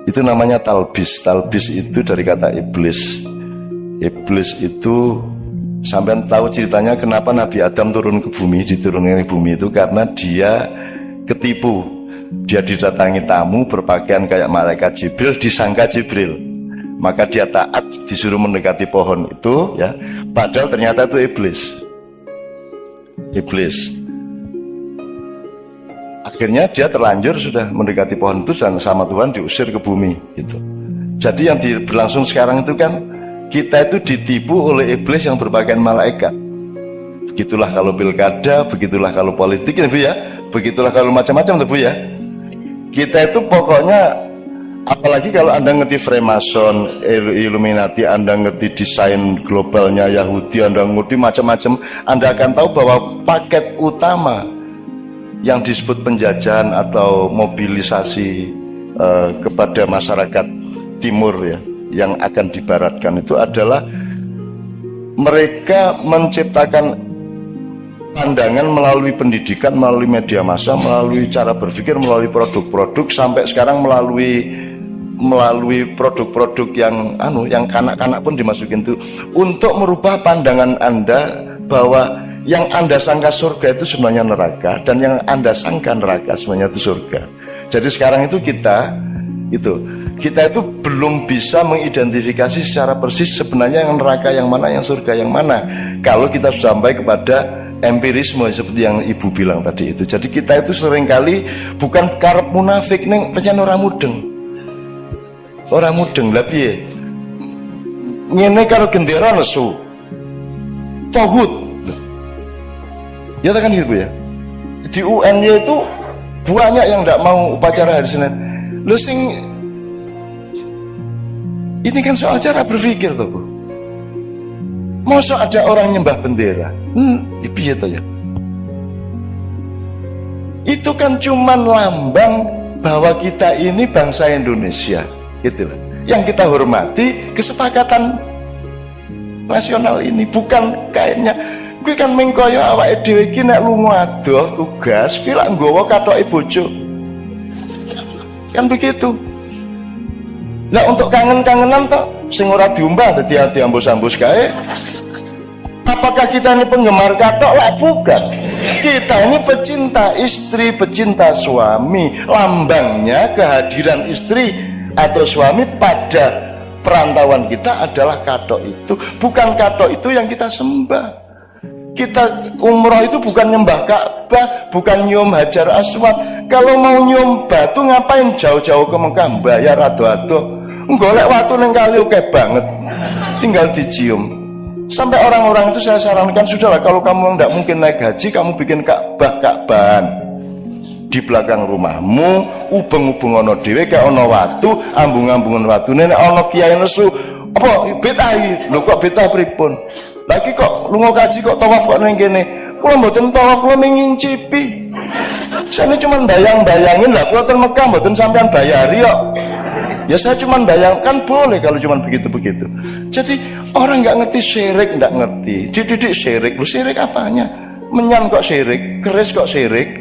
itu namanya talbis. Talbis itu dari kata iblis. Iblis itu, sampean tahu ceritanya kenapa Nabi Adam turun ke bumi, diturunkan ke bumi itu karena dia ketipu. Dia didatangi tamu berpakaian kayak malaikat Jibril, disangka Jibril, maka dia taat, disuruh mendekati pohon itu ya, padahal ternyata itu iblis. Akhirnya dia terlanjur sudah mendekati pohon itu dan sama Tuhan diusir ke bumi gitu. Jadi yang berlangsung sekarang itu kan kita itu ditipu oleh iblis yang berpakaian malaikat. Begitulah kalau pilkada, begitulah kalau politik ya Bu ya, begitulah kalau macam-macam Bu ya. Kita itu pokoknya, apalagi kalau Anda ngerti Freemason, Illuminati, Anda ngerti desain globalnya Yahudi, Anda ngerti macam-macam, Anda akan tahu bahwa paket utama yang disebut penjajahan atau mobilisasi kepada masyarakat timur ya, yang akan dibaratkan itu adalah mereka menciptakan pandangan melalui pendidikan, melalui media massa, melalui cara berpikir, melalui produk-produk, sampai sekarang melalui produk-produk yang kanak-kanak pun dimasukin itu, untuk merubah pandangan Anda bahwa yang Anda sangka surga itu sebenarnya neraka, dan yang Anda sangka neraka sebenarnya itu surga. Jadi sekarang itu kita itu belum bisa mengidentifikasi secara persis sebenarnya yang neraka yang mana, yang surga yang mana, kalau kita sudah sampai kepada empirisme seperti yang Ibu bilang tadi itu. Jadi kita itu seringkali bukan karep munafik neng, pancen ora mudeng. Ora mudeng lah piye? Ngene karo gendera nesu. Tauhid. Ya kan gitu ya. Di UN-nya itu banyak yang tidak mau upacara hari Senin. Lu sing ini kan soal cara berpikir tuh Bu. Masa ada orang nyembah bendera? Piye to ya? Itu kan cuman lambang bahwa kita ini bangsa Indonesia, gitu loh. Yang kita hormati kesepakatan nasional ini, bukan kayaknya gue kan mengkoyo awake dhewe iki nek lunga adoh tugas kuwi lak nggawa kathoke bojo. Kan begitu. Nah untuk kangen-kangenan toh sing ora diumbah dadi ambus-ambus kae. Apakah kita ini penggemar katok? Lah bukan. Kita ini pecinta istri, pecinta suami. Lambangnya kehadiran istri atau suami pada perantauan kita adalah katok itu. Bukan katok itu yang kita sembah. Kita umroh itu bukan nyembah Ka'bah, bukan nyium Hajar Aswad. Kalau mau nyium batu ngapain jauh-jauh ke Mekah, bayar ado-ado. Golek watu ning kali oke banget, tinggal dicium. Sampai orang-orang itu saya sarankan, sudahlah kalau kamu tidak mungkin naik haji, kamu bikin Ka'bahan di belakang rumahmu, ubeng-ubeng ono dhewe kayak ono watu, ambung-ambungan watu. Nenek ono kiai nesu, apa betahi? Lho kok betah pripun? Lagi kok lunga kaji kok tawaf kok ning kene. Kula mboten tawaf, kula ngincipi. Saya cuma bayang-bayangin lah, kula ten Mekah mboten sampean bayari kok. Ya saya cuma bayangkan boleh kalau cuma begitu-begitu. Jadi orang nggak ngerti syirik, nggak ngerti. Dididik syirik, lu syirik apanya? Menyan kok syirik, keris kok syirik.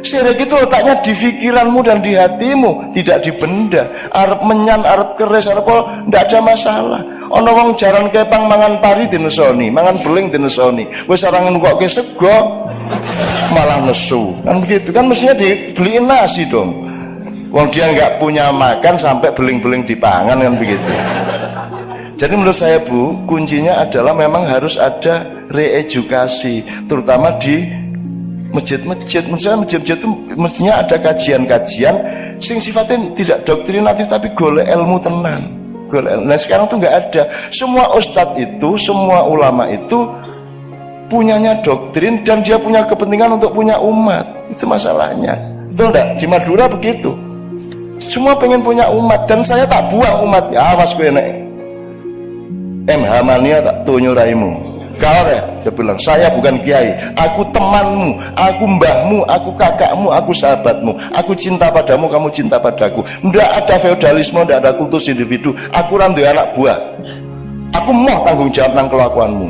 Syirik itu letaknya di pikiranmu dan di hatimu, tidak di benda. Arep menyan, arep keris, arep apa, ndak ada masalah. Ana wong jaran kepang mangan pari dinesoni, mangan beling dinesoni. Wis ora ngenukokke sego malah nesu. Kan begitu kan, mestinya dibeliin nasi dong. Wong dia nggak punya makan sampai beling-beling dipangan, kan begitu. Jadi menurut saya Bu, kuncinya adalah memang harus ada reedukasi, terutama di masjid-masjid. Menurut saya masjid-masjid itu mestinya ada kajian-kajian sing sifatnya tidak doktrinatif tapi golek ilmu tenan. Nah sekarang tuh nggak ada. Semua ustadz itu, semua ulama itu punyanya doktrin dan dia punya kepentingan untuk punya umat. Itu masalahnya. Betul enggak? Di Madura begitu. Semua pengen punya umat dan saya tak buang umat. Ya awas gue nek MH mania tak tunjuk raimu. Kau ya, dia bilang, saya bukan kiai, aku temanmu, aku mbahmu, aku kakakmu, aku sahabatmu, aku cinta padamu, kamu cinta padaku. Tidak ada feodalisme, tidak ada kultus individu. Aku randu anak buah. Aku mau tanggung jawab tentang kelakuanmu.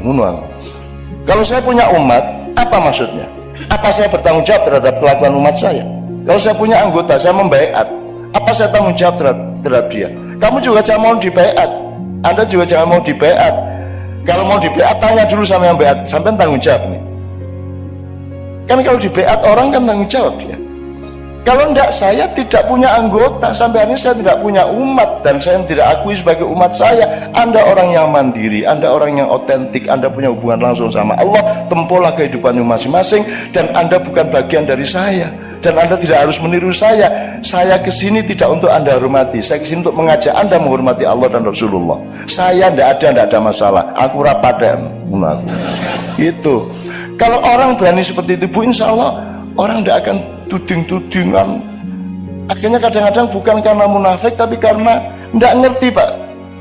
Kalau saya punya umat, apa maksudnya? Apa saya bertanggung jawab terhadap kelakuan umat saya? Kalau saya punya anggota, saya membaiat, apa saya tanggung jawab terhadap dia? Kamu juga jangan mau dibaiat, Anda juga jangan mau dibaiat. Kalau mau di beat tanya dulu sama yang beat, sampai tanggung jawab nih. Kan kalau di beat orang kan tanggung jawab dia. Kalau enggak, saya tidak punya anggota, sampai hari ini saya tidak punya umat dan saya tidak akui sebagai umat saya. Anda orang yang mandiri, Anda orang yang otentik, Anda punya hubungan langsung sama Allah, tempohlah kehidupanmu masing-masing dan Anda bukan bagian dari saya. Dan Anda tidak harus meniru saya. Saya kesini tidak untuk Anda hormati. Saya kesini untuk mengajak Anda menghormati Allah dan Rasulullah. Saya tidak ada masalah. Aku rapaten. Gitu. Kalau orang berani seperti itu Bu, insya Allah orang tidak akan tuding-tudingan. Akhirnya kadang-kadang bukan karena munafik, tapi karena tidak ngerti Pak.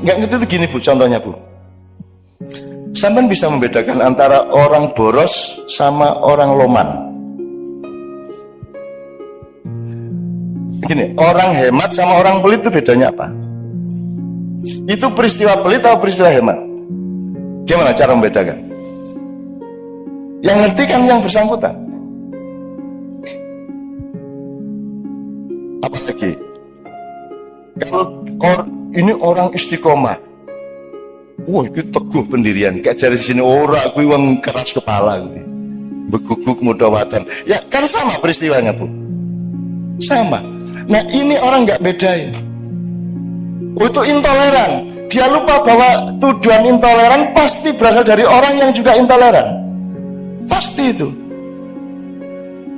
Nggak ngerti itu gini Bu, contohnya Bu. Sampai bisa membedakan antara orang boros sama orang loman. Gini, orang hemat sama orang pelit itu bedanya apa? Itu peristiwa pelit atau peristiwa hemat? Gimana cara membedakan? Yang ngerti kan yang bersangkutan. Apalagi kalau ini orang istiqomah, wah itu teguh pendirian. Kayak dari sini orang aku yang keras kepala, beguguk mudawatan. Ya kan sama peristiwanya Bu, sama. Nah ini orang nggak bedain. Itu intoleran. Dia lupa bahwa tujuan intoleran pasti berasal dari orang yang juga intoleran. Pasti itu.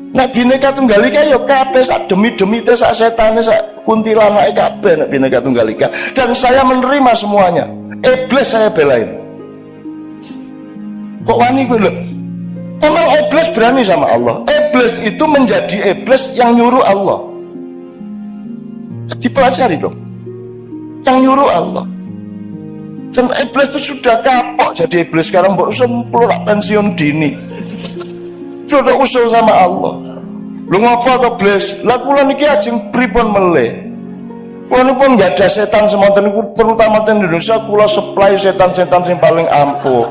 Nah Bhinneka Tunggal Ika ya kabeh sak demi-demi teh sak setane sak kuntilanake kabeh nek Bhinneka Tunggal Ika. Dan saya menerima semuanya. Iblis saya belain. Kok wani gue lho? Emang iblis berani sama Allah. Iblis itu menjadi iblis yang nyuruh Allah. Dipelajari dong. Yang nyuruh Allah. Dan iblis itu sudah kapok jadi iblis. Sekarang baru sempurna pensiun dini. Sudah usul sama Allah. Lu ngapa atau iblis? Lah kula niki ajeng pripun meleh. Kula pun nggak ada setan semonten niku, terutama di Indonesia kula supply setan-setan yang paling ampuh.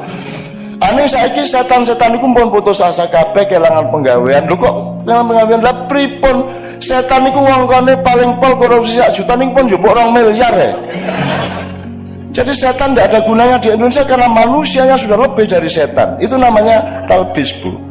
Aneh saiki setan-setan niku pun putus asa kabeh kelangan penggawean. Lho kok kelangan penggawean? Lah pripun? Setan niku wongkone paling pol korupsi sak juta niku pun njupuk 2 miliar ya. Jadi setan tidak ada gunanya di Indonesia karena manusianya sudah lebih dari setan. Itu namanya talbis Bu.